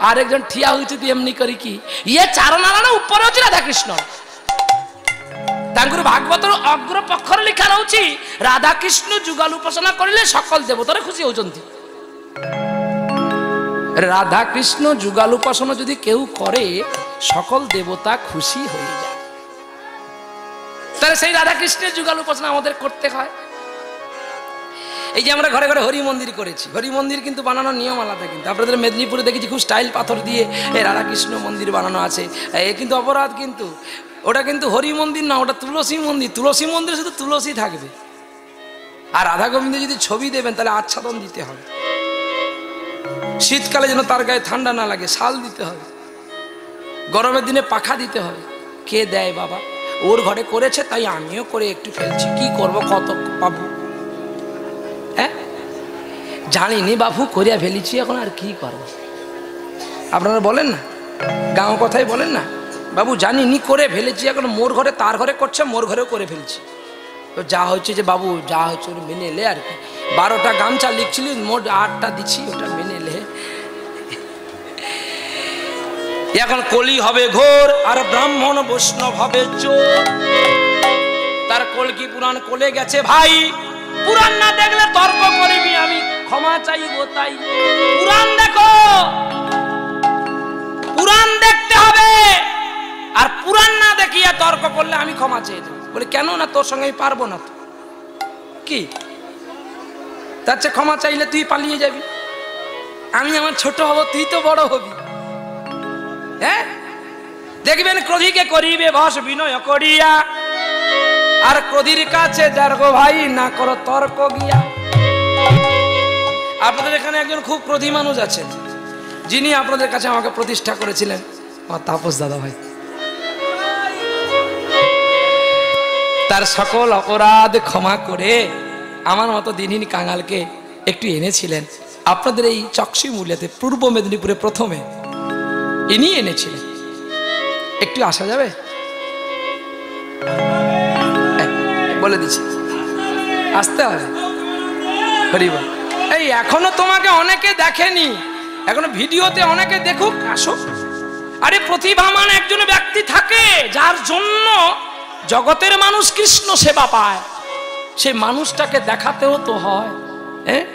আরেকজন ঠিয়া হইছন্তি এমনি করি কি। ইয়ে 4 নারায়ণ উপরে অছি রাধাকৃষ্ণ। তাঙ্কুর ভাগবতর অগ্র পক্ষরে লেখা রয়েছে রাধাকৃষ্ণ যুগল উপাসনা করিলে সকল দেবতারে খুশি হচ্ছন্তি। রাধাকৃষ্ণ যুগল উপাসনা যদি কেউ করে সকল দেবতা খুশি হয়ে যায়। তাহলে সেই রাধাকৃষ্ণের যুগল উপাসনা আমাদের করতে হয়। এই যে আমরা ঘরে ঘরে হরি মন্দির করেছি, হরি মন্দির কিন্তু বানানোর নিয়ম আলাদা। কিন্তু আপনাদের মেদিনীপুরে দেখেছি খুব স্টাইল পাথর দিয়ে রাধাকৃষ্ণ মন্দির বানানো আছে, এ কিন্তু অপরাধ। কিন্তু ওটা কিন্তু হরি মন্দির না, ওটা তুলসী মন্দির। তুলসী মন্দিরে শুধু তুলসী থাকবে, আর রাধা গোবিন্দ যদি ছবি দেবেন তাহলে আচ্ছাদন দিতে হবে। শীতকালে যেন তার গায়ে ঠান্ডা না লাগে শাল দিতে হবে, গরমের দিনে পাখা দিতে হবে। কে দেয় বাবা? ওর ঘরে করেছে তাই আমিও করে একটু ফেলছি, কি করব কত বাবু। হ্যাঁ জানিনি বাবু করিয়া ফেলেছি, এখন আর কি করব। আপনারা বলেন না, গাঁও কথাই বলেন না, বাবু জানিনি করে ফেলেছি, এখন মোর ঘরে তার ঘরে করছে, মোর ঘরেও করে ফেলছি। তো যা হচ্ছে যে বাবু যা হচ্ছে ওটা মেনে এলে আর কি। 12টা গামছা লিখছিলি, মোট 8টা দিচ্ছি, ওটা মেনে এলে। এখন কলি হবে ঘোর আর ব্রাহ্মণ বৈষ্ণব হবে চোর। তার কলকি পুরাণ কোলে গেছে ভাই, পুরাণ না দেখলে তর্ক করবি, আমি ক্ষমা চাইব তাই। পুরাণ দেখো, পুরাণ দেখতে হবে, আর পুরাণ না দেখিয়া তর্ক করলে আমি ক্ষমা চেয়ে দেব। বলে কেন না, তোর সঙ্গে আমি পারবো না। তো কি তার চেয়ে ক্ষমা চাইলে তুই পালিয়ে যাবি, আমি আমার ছোট হব, তুই তো বড় হবি। হ্যাঁ দেখবেন ক্রোধীকে করিবে বশ বিনয় করিয়া, আর ক্রোধীর কাছে যার গো ভাই না করো তর্ক গিয়া। আপনাদের এখানে একজন খুব ক্রোধী মানুষ আছেন, যিনি আপনাদের কাছে আমাকে প্রতিষ্ঠা করেছিলেন, আমার তাপস দাদা ভাই। তার সকল অপরাধ ক্ষমা করে আমার মতো দিনহীন কাঙালকে একটু এনেছিলেন আপনাদের এই চকসি মূল্যতে, পূর্ব মেদিনীপুরে প্রথমে ইনি এনেছিলেন। একটু আসা যাবে? বলে দিচ্ছি আসতে হবে। হরিব এই এখনো তোমাকে অনেকে দেখেনি, এখনো ভিডিওতে অনেকে দেখুক, আসো। আরে প্রতিভামান একজন ব্যক্তি থাকে যার জন্য জগতের মানুষ কৃষ্ণ সেবা পায়, সেই মানুষটাকে দেখাতেও তো হয়। হ্যাঁ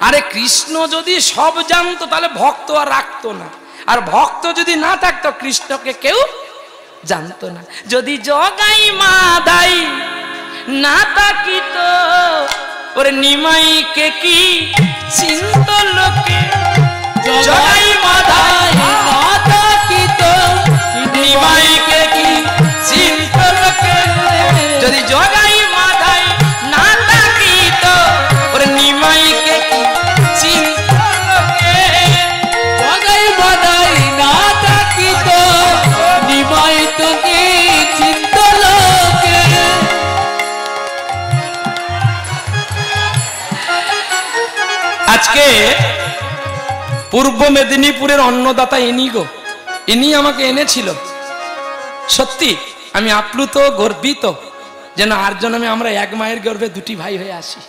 আরে কৃষ্ণ যদি সব জানতো তাহলে ভক্ত আর রাখতো না, আর ভক্ত যদি না থাকতো কৃষ্ণকে কেউ জানতো না। যদি জগাই মাদাই না তাকিত, ওরে নিমাইকে কি চিন্ত লোকে। জগাই মাদাই না তাকিত, নিমাইকে কি চিন্ত লোকে। যদি জগাই মাদাই না তাকিত, ওরে নিমাইকে কি চিন্ত লোকে। জগাই মাদাই না তাকিত, নিমাই তোকে চিন্ত লোকে। আজকে পূর্ব মেদিনীপুরের অন্নদাতা ইনি গো, ইনি আমাকে এনেছিল। সত্যি আমি আপ্লুত গর্বিত, যেন আর জন্মে আমরা এক মায়ের গর্ভে দুটি ভাই হয়ে আসি।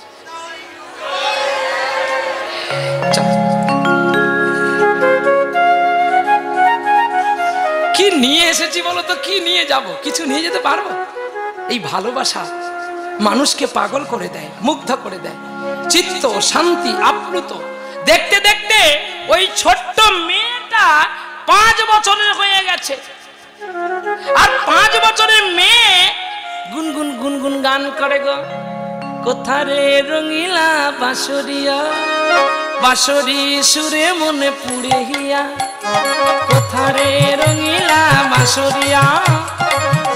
কি নিয়ে এসেছি বলো তো, কি নিয়ে যাব? কিছু নিয়ে যেতে পারবো? এই ভালোবাসা মানুষকে পাগল করে দেয়, মুগ্ধ করে দেয়, চিত্ত শান্তি আপ্লুত। দেখতে দেখতে ওই ছোট্ট মেয়েটা 5 বছরের হয়ে গেছে, আর 5 বছরের মেয়ে গুনগুন গুনগুন গান করে গো। কোথারে রঙিলা বাঁশরিয়া, বাঁশরি সুরে মনে পুড়ে হিয়া। কোথারে রঙিলা বাঁশরিয়া,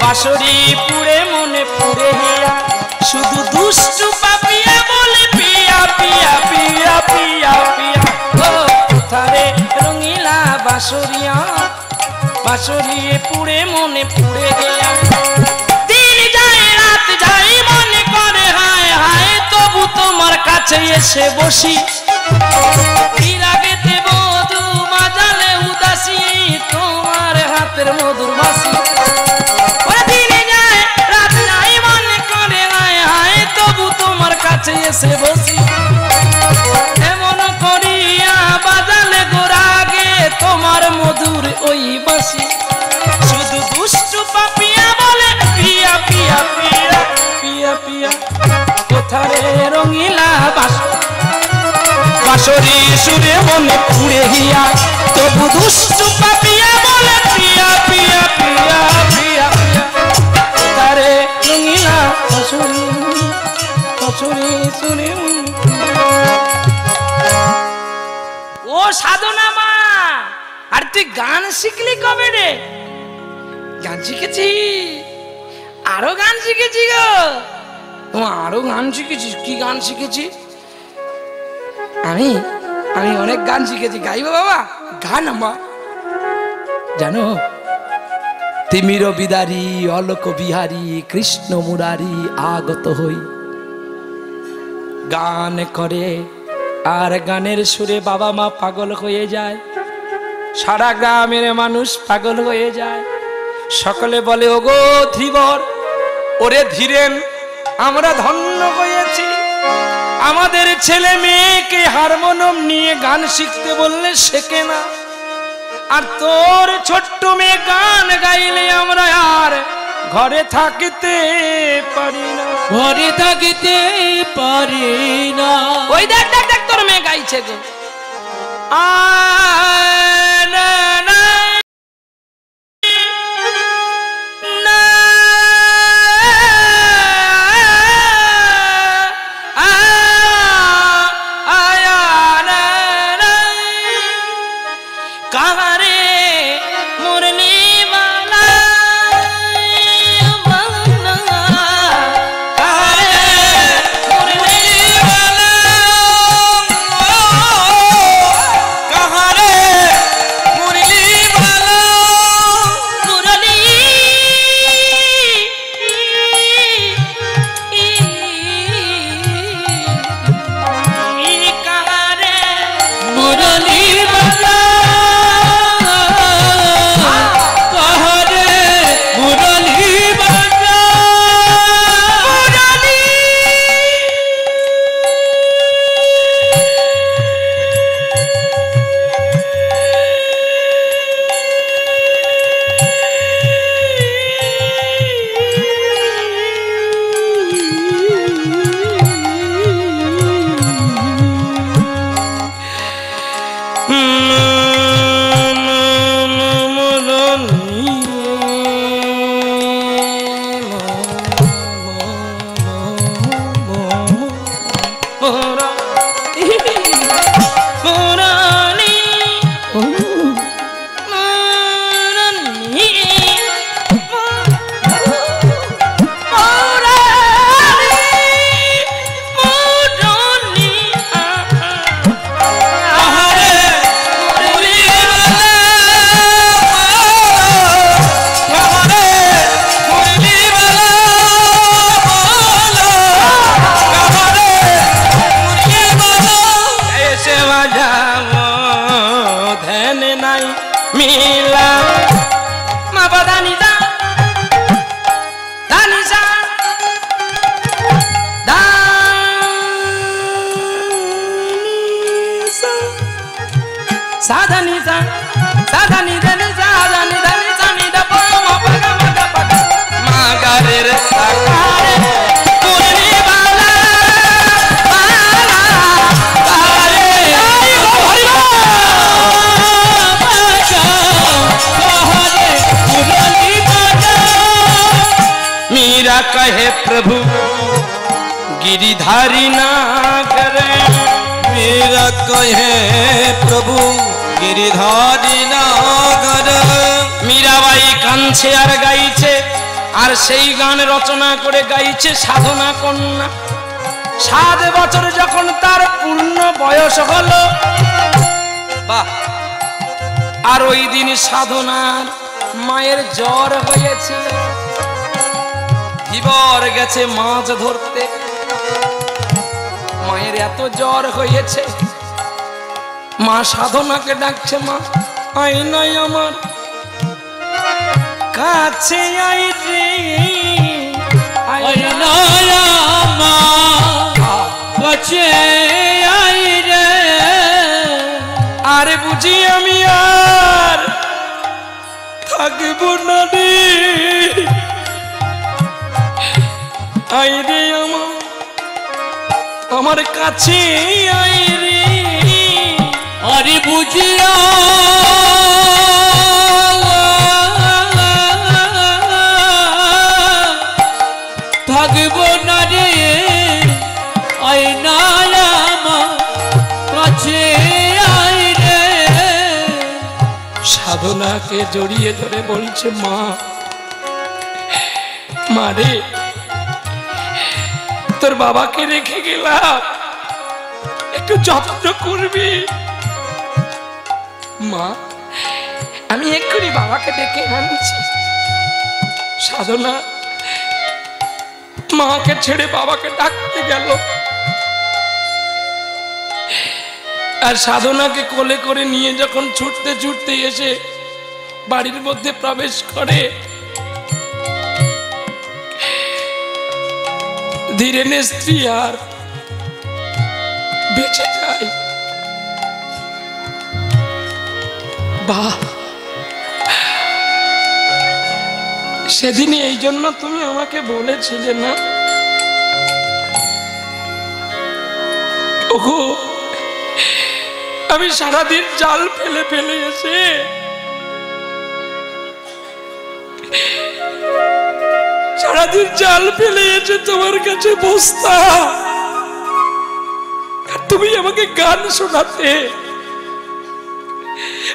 বাঁশরি পুড়ে মনে পুড়ে হিয়া। শুধু দুষ্টু পাপিয়া বলে পিয়া পিয়া পিয়া পিয়া পিয়া। ও কোথারে রঙিলা বাঁশরিয়া, বাঁশরি পুড়ে মনে পুড়ে গিয়া। দিন যায় রাত যায় মনে করে হায় হায়, তবু তোমার কাছে এসে বসি। বিরাগেতে বধু মাজালে উদাসী, তোমার হাতের মধুর বাসি। দিন যায় রাত যায় মনে করে হায় হায়, তবু তোমার কাছে এসে বসি। এমন করিয়া বাজালে গোরাগে তোমার মধুর ওই বাসি। শুধু দুষ্টু পাপিয়া বলে পিয়া পিয়া পিয়া পিয়া পিয়া। কোথারে রঙিলা বাঁশরি সুরে মনে পুড়ে হিয়া। তবু দুষ্টু পাপিয়া বলে পিয়া পিয়া পিয়া পিয়া পিয়া। কোথারে রঙিলা বাঁশরি, বাঁশরি সুরে সাধনা মা, আর তুই গান শিখলি কবে রে? গান শিখেছি, আরো গান শিখেছি গো। ও আরো গান শিখেছিস? কি গান শিখেছি? আমি আমি অনেক গান শিখেছি। গাইবো বাবা গান? আমা জানো, তিমির বিদারী অলোক বিহারী কৃষ্ণ মুরারি আগত হই, গান করে আর গানের সুরে বাবা মা পাগল হয়ে যায়, সারা গ্রামের মানুষ পাগল হয়ে যায়। সকলে বলে ওগো ধীবর, ওরে ধীরেন, আমরা ধন্য হয়েছি, আমাদের ছেলে মেয়েকে হারমোনিয়াম নিয়ে গান শিখতে বললে শেখে না, আর তোর ছোট্ট মেয়ে গান গাইলে আমরা আর ঘরে থাকতে পারি না, ঘরে থাকিতে পারি না। ওই দেখ দেখ দেখ তোর মেয়ে গাইছে গো। कहे प्रभु गिरिधारी ना करे, मेरा कहे प्रभु गिरिधारी ना करे। मीराबाई कांछे আর গাইছে, আর সেই গান রচনা করে গাইছে সাধনা কন্যা। 7 বছর যখন তার পূর্ণ বয়স হলো, বাহ, আর ওই দিন সাধনার মায়ের জ্বর হয়েছিল, ধীবর গেছে মাছ ধরতে, মায়ের এত জ্বর হয়েছে, মা সাধনাকে ডাকছে, মা আই নাই আমার কাছে, আই রে আই নাই আমার কাছে, আই রে। আরে বুঝি আমি আর থাকবো না রে, আই রে আমার কাছে, আই রে। আরে বুঝিয়া থাকবো না রে, আই না আমার কাছে, আই রে। সাধনাকে জড়িয়ে ধরে বলছে, মা, মারে, তোর বাবাকে রেখে গেলাম, একটু যত্ন করবি। মা, আমি এক্ষুনি বাবাকে ডেকে আনছি। সাধনা মাকে ছেড়ে বাবাকে ডাকতে গেল, আর সাধনাকে কোলে করে নিয়ে যখন ছুটতে ছুটতে এসে বাড়ির মধ্যে প্রবেশ করে, ধীরেনের স্ত্রী আর বেঁচে যায়। বাহ, সেদিনই এই জন্য তুমি আমাকে বলেছিলে না, ওগো আমি সারাদিন জাল ফেলে ফেলে এসে তোমার কাছে বসতাম, তুমি আমাকে গান শোনাতে,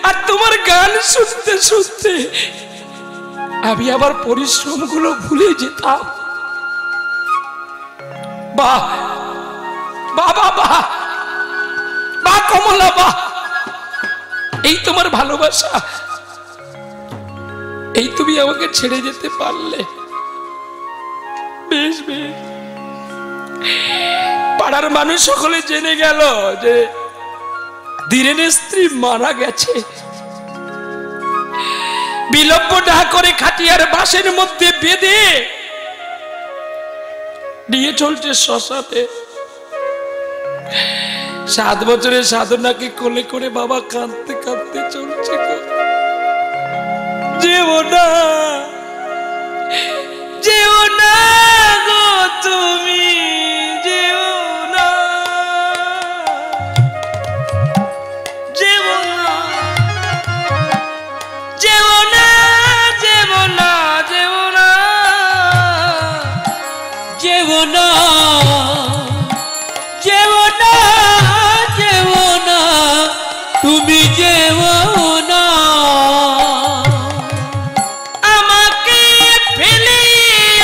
আর তোমার গান শুনতে শুনতে আমি আবার পরিশ্রম গুলো ভুলে যেতাম। বাহ বাহ বাহ বাহ কমলা, বাহ, এই তোমার ভালোবাসা, এই তুমি আমাকে ছেড়ে যেতে পারলে। বেশ বেশ, পাড়ার মানুষ সকলে জেনে গেল যে ধীরেনের স্ত্রী মারা গেছে। বিলম্ব না করে খাটিয়ার বাঁশের মধ্যে বেঁধে নিয়ে চলছে শ্মশানে। 7 বছরের সাধনাকে কোলে করে বাবা কাঁদতে কাঁদতে চলছে। যেও না, যেও না গো তুমি, যেও না, যেও না, যেও না, যেও না, যেও না, যেও না, যেও না, যেও না, তুমি যেও না। আমাকে ফেলে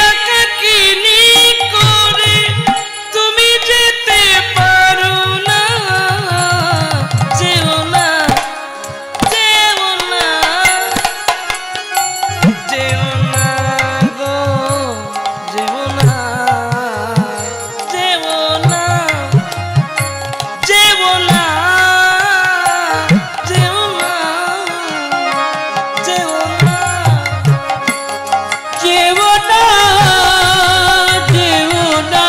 একাকিনী করে তুমি যেতে পারো না। যেও না, যেও না, যেও না গো, যেও না, যেও না, যেও না, যেও না, যেও না। যেও না, যেও না,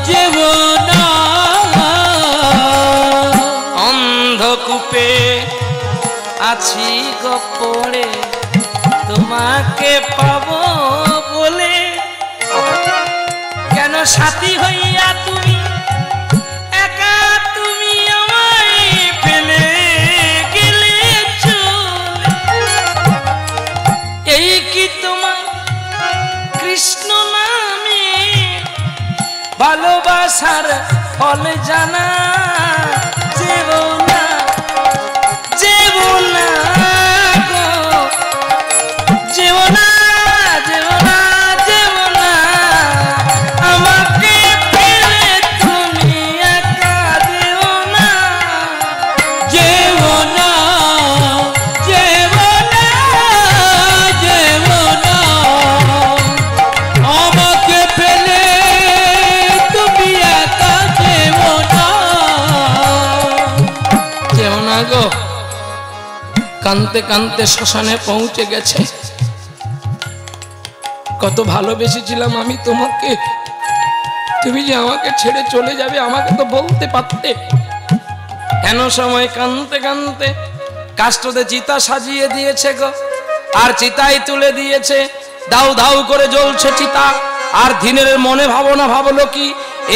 যেও না। অন্ধকূপে আছি গো পড়ে, তোমাকে পাবো বলে, কেন সাথী হইয়া তুমি একা, তুমি আমায় ফেলে গেলে চলে। এই কি তোমার কৃষ্ণ নামে ভালোবাসার ফল জানা? যেও না, যেও না গো, যেও না, যেও না, যেও না। আমাকে ফেলে তুমি একা যেও না। যেও না, যেও না, যেও না। আমাকে ফেলে তুমি একা যেও না। যেও না গো। কানতে কানতে শ্মশানে পৌঁছে গেছে। কত ভালোবেসেছিলাম আমি তোমাকে, তুমি যে আমাকে ছেড়ে চলে যাবে আমাকে তো বলতে পারতে। কেন সময় কানতে কানতে কাষ্ঠতে চিতা সাজিয়ে দিয়েছে গো, আর চিতায় তুলে দিয়েছে, দাউ দাউ করে জ্বলছে চিতা। আর দিনের মনে ভাবনা ভাবলো কি,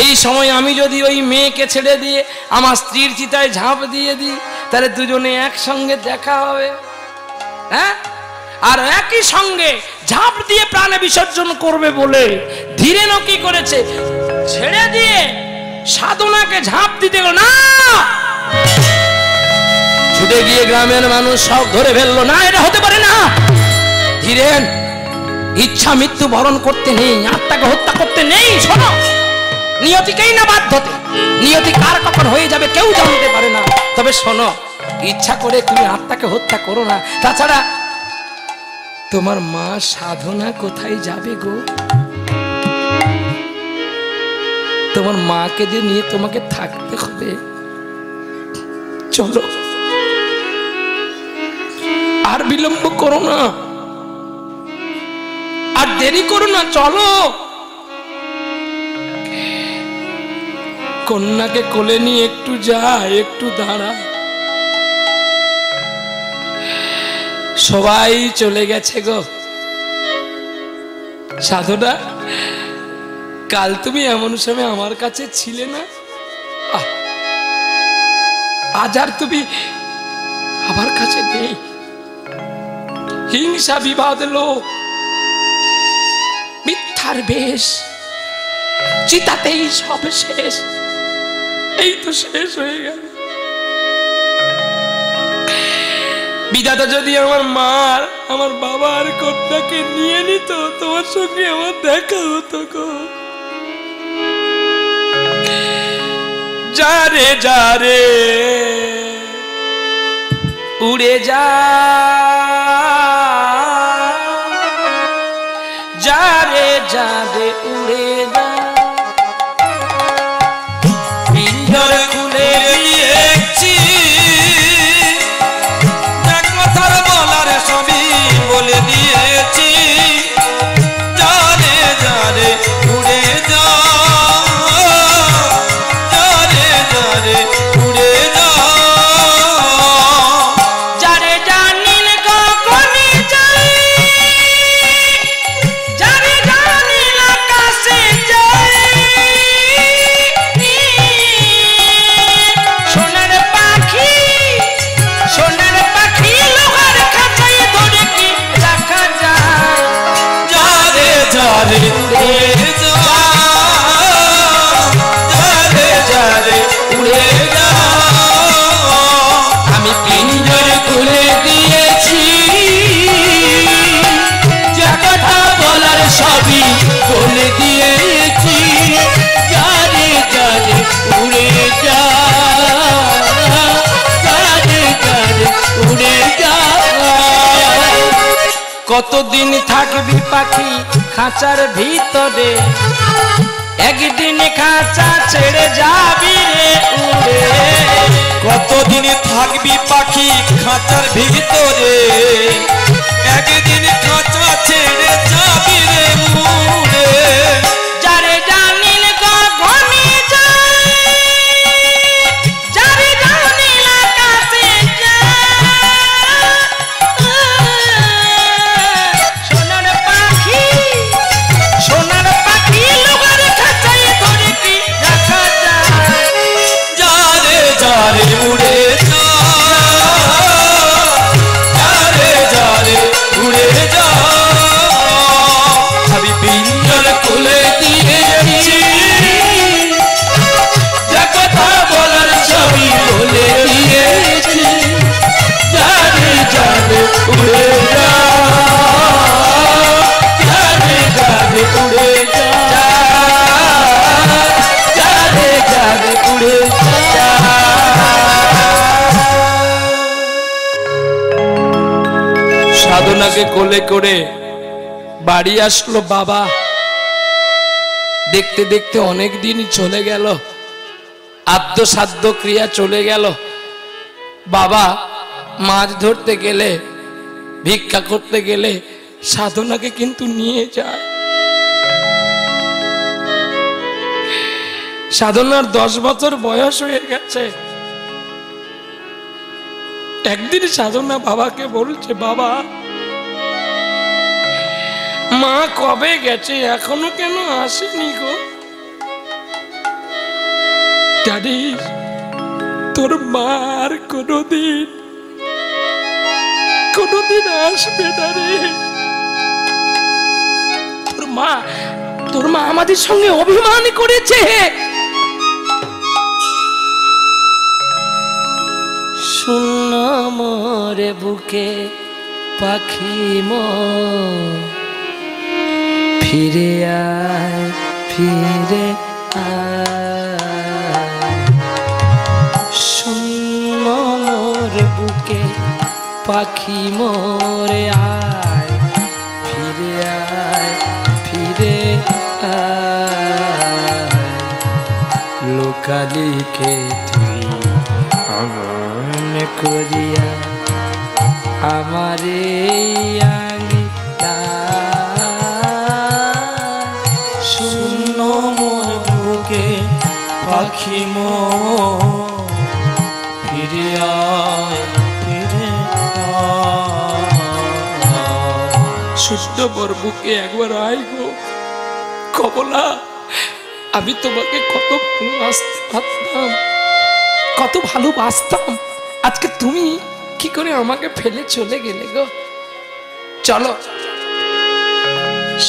এই সময় আমি যদি ওই মেয়েকে ছেড়ে দিয়ে আমার স্ত্রীর চিতায় ঝাঁপ দিয়ে দিই, তাহলে দুজনে একসঙ্গে দেখা হবে, হ্যাঁ? আর একই সঙ্গে ঝাঁপ দিয়ে প্রাণে বিসর্জন করবে বলে ধীরেন কি করেছে, ছেড়ে দিয়ে সাধনাকে ঝাঁপ দিতে গেল। না, ছুটে গিয়ে গ্রামের মানুষ সব ধরে ফেললো, না এটা হতে পারে না। ধীরেন, ইচ্ছা মৃত্যু বরণ করতে নেই, আত্মাকে হত্যা করতে নেই। শোনো, নিয়তিকেই না বাধ্যতে, নিয়তি কার কখন হয়ে যাবে কেউ জানতে পারে না। তবে শোনো, ইচ্ছা করে তুমি আত্মাকে হত্যা করো না। তাছাড়া তোমার মা সাধনা কোথায় যাবে গো? তোমার মাকে যে নিয়ে তোমাকে থাকতে হবে। চলো, আর বিলম্ব করো না, আর দেরি করো না, চলো। কন্যাকে কোলে নিয়ে একটু যা, একটু দাঁড়া। সবাই চলে গেছে গো। সাধনা, কাল তুমি এমন সময় আমার কাছে ছিলে না, আজ আর তুমি আমার কাছে নেই। হিংসা বিবাদ লোক, মিথ্যার বেশ, চিতাতেই সব শেষ। এই তো শেষ হয়ে গেল। বিধাতা যদি আমার মার, আমার বাবার কন্যাকে নিয়ে নিত, তোমার সঙ্গে আমার দেখা হতো গো। যারে যারে উড়ে যা, যারে যারে উড়ে যা, পিঞ্জর খুলে দিয়েছি, যা কথার বলার সবই বলে দিয়েছি। যারে যারে উড়ে যা, যারে যারে উড়ে যা, যারে জানিল গগনে যাই, যারে জানিল আকাশে যাই, সোনার পাখি, সোনার পাখি লোহার খাঁচায় ধরে কি রাখা যায়। যারে যারে উড়ে যা, যারে যারে উড়ে যা, আমি পিঞ্জর খুলে দিয়েছি, যা কথা বলার সবই বলে দিয়েছি। যারে যারে উড়ে যা, যারে যারে উড়ে যা। কতদিন থাকবি পাখি খাঁচার ভিতরে, একদিন খাঁচা ছেড়ে যাবি রে উড়ে। কতদিন থাকবি পাখি খাঁচার ভিতরে, একদিন খাঁচা ছেড়ে যাবি রে উড়ে। যারে জানিল গগনে যাই, যারে জানিল আকাশে যাই, সোনার পাখি, সোনার পাখি লোহার খাঁচায় ধরে কি রাখা যায়। যারে যারে উড়ে যা, যারে যারে উড়ে যা, আমি পিঞ্জর খুলে দিয়েছি, যা কথা বলার সবই বলে দিয়েছি। যারে যারে উড়ে যা, যারে যারে উড়ে যা, যারে যারে উড়ে যা। সাধনাকে কোলে করে বাড়ি আসলো বাবা। দেখতে দেখতে অনেক দিন চলে গেল, আদ্য সাধ্য ক্রিয়া চলে গেল। বাবা মাছ ধরতে গেলে, ভিক্ষা করতে গেলে সাধনাকে কিন্তু নিয়ে যায়। সাধনার 10 বছর বয়স হয়ে গেছে। একদিন সাধনা বাবাকে বলছে, বাবা মা কবে গেছে, এখনো কেন আসেনি গো? জানিস তোর মা আর কোনোদিন আসবে না রে। তোর মা আমাদের সঙ্গে অভিমান করেছে। শূন্য মোরে বুকে পাখি মোর ফিরে আয় ফিরে আয় শূন্য মোর বুকে পাখি মোরে আয় ফিরে আয় ফিরে আয় লোকালিকে তুই আমন করিয়া আমারে শূন্য মোর বুকে পাখি মোর ফিরে আয় ফিরে আয়। শুদ্ধ মোর বুকে একবার আয় গো কমলা। আমি তোমাকে কত ভালোবাসতাম, কত ভালোবাসতাম। আজকে তুমি কি করে আমাকে ফেলে চলে গেলে গো। চলো।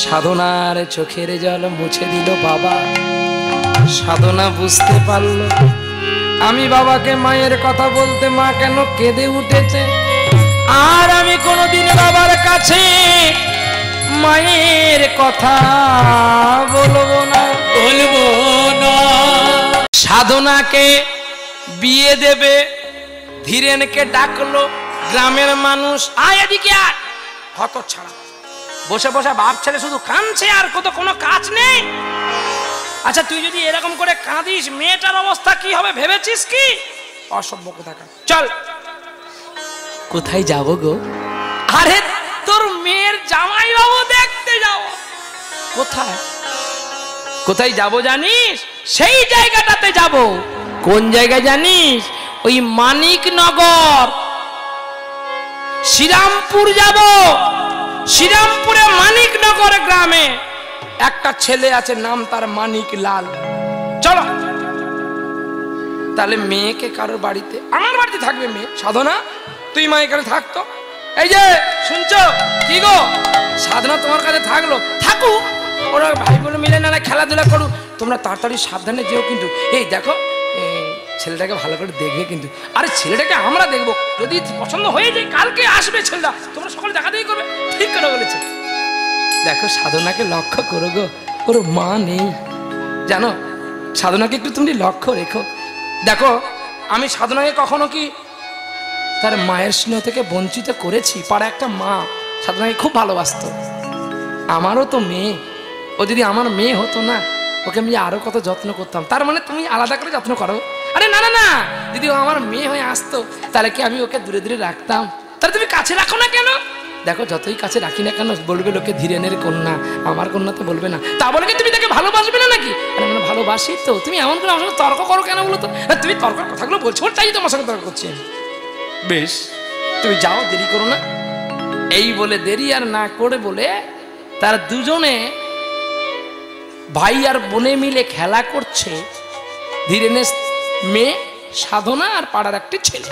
সাধনার চোখের জল মুছে দিল বাবা। সাধনা বুঝতে পারল আমি বাবাকে মায়ের কথা বলতে মা কেন কেঁদে উঠেছে। আর আমি কোনোদিন বাবার কাছে মায়ের কথা বলবো না, বলবো না। সাধনাকে বিয়ে দেবে, ধীরেনকে ডাকলো গ্রামের মানুষ, আয় এদিকে আয়। হত ছাড়া বসে বসে বাপ ছেলে শুধু কাঁদছে আর কোনো কাজ নেই। আচ্ছা তুই যদি এরকম করে কাঁদিস মেয়েটার অবস্থা কি হবে ভেবেছিস কি? অসভ্য কোথাকার। চল। কোথায় যাব গো? আরে তোর মেয়ের জামাই বাবু দেখতে যাব। কোথায় কোথায় যাব জানিস? সেই জায়গাটাতে যাব। কোন জায়গা জানিস? ওই মানিকনগর শ্রীরামপুর যাব। শ্রীরামপুরে মানিকনগর গ্রামে একটা ছেলে আছে, নাম তার মানিক লাল। চলো। তাহলে মেয়েকে কারোর বাড়িতে, আমার বাড়িতে থাকবে মেয়ে। সাধনা তুই মা এখানে থাকতো। এই যে শুনছো কি গো, সাধনা তোমার কাছে থাকলো, থাকুক। ওরা ভাই বোন মিলে না খেলাধুলা করুক। তোমরা তাড়াতাড়ি সাবধানে যেও কিন্তু। এই দেখো ছেলেটাকে ভালো করে দেখবে কিন্তু। আরে ছেলেটাকে আমরা দেখবো, যদি পছন্দ হয়ে যায় কালকে আসবে ছেলেটা, তোমরা সকলে দেখা দেখি করবে। ঠিক করে বলেছে। দেখো সাধনাকে লক্ষ্য করো গো, ওর মা নেই জানো। সাধনাকে একটু তুমি লক্ষ্য রেখো। দেখো আমি সাধনাকে কখনো কি তার মায়ের স্নেহ থেকে বঞ্চিত করেছি? পাড়া একটা মা সাধনাকে খুব ভালোবাসতো। আমারও তো মেয়ে, ও যদি আমার মেয়ে হতো না ওকে আমি আরো কত যত্ন করতাম। তার মানে তুমি আলাদা করে যত্ন করো? আরে না না না, যদি ও আমার মেয়ে হয়ে আসতো তাহলে কি আমি ওকে দূরে দূরে রাখতাম? তাহলে তুমি কাছে রাখো না কেন? দেখো যতই কাছে রাখি না কেন বলবে লোকে ধীরেনের কন্যা, আমার কন্যা তো বলবে না। তা বলে কি তুমি তাকে ভালোবাসবে না নাকি? আরে মানে ভালোবাসি তো। তুমি এমন করে আমার সঙ্গে তর্ক করো কেন বলো তো? তুমি তর্ক কথাগুলো বলছো তাই তোমার সঙ্গে তর্ক করছি। বেশ তুমি যাও, দেরি করো না। এই বলে দেরি আর না করে বলে তার দুজনে ভাই আর বোনে মিলে খেলা করছে। ধীরেনের মেয়ে সাধনা আর পাড়ার একটি ছেলে।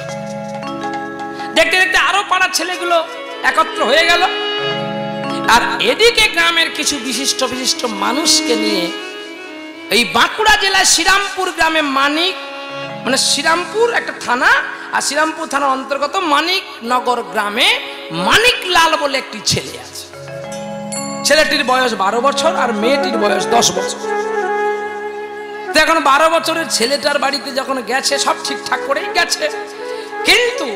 দেখতে দেখতে আরো পাড়ার ছেলেগুলো একত্র হয়ে গেল। আর এদিকে গ্রামের কিছু বিশিষ্ট বিশিষ্ট মানুষকে নিয়ে এই বাঁকুড়া জেলার শ্রীরামপুর গ্রামে মানিক, মানে শ্রীরামপুর একটা থানা, আর শ্রীরামপুর থানার অন্তর্গত মানিকনগর গ্রামে মানিক লাল বলে একটি ছেলে আছে। ছেলেটির বয়স 12 বছর আর মেয়েটির বয়স 10 বছর। তো এখন 12 বছরের ছেলেটার বাড়িতে যখন গেছে সব ঠিকঠাক করেই গেছে, কিন্তু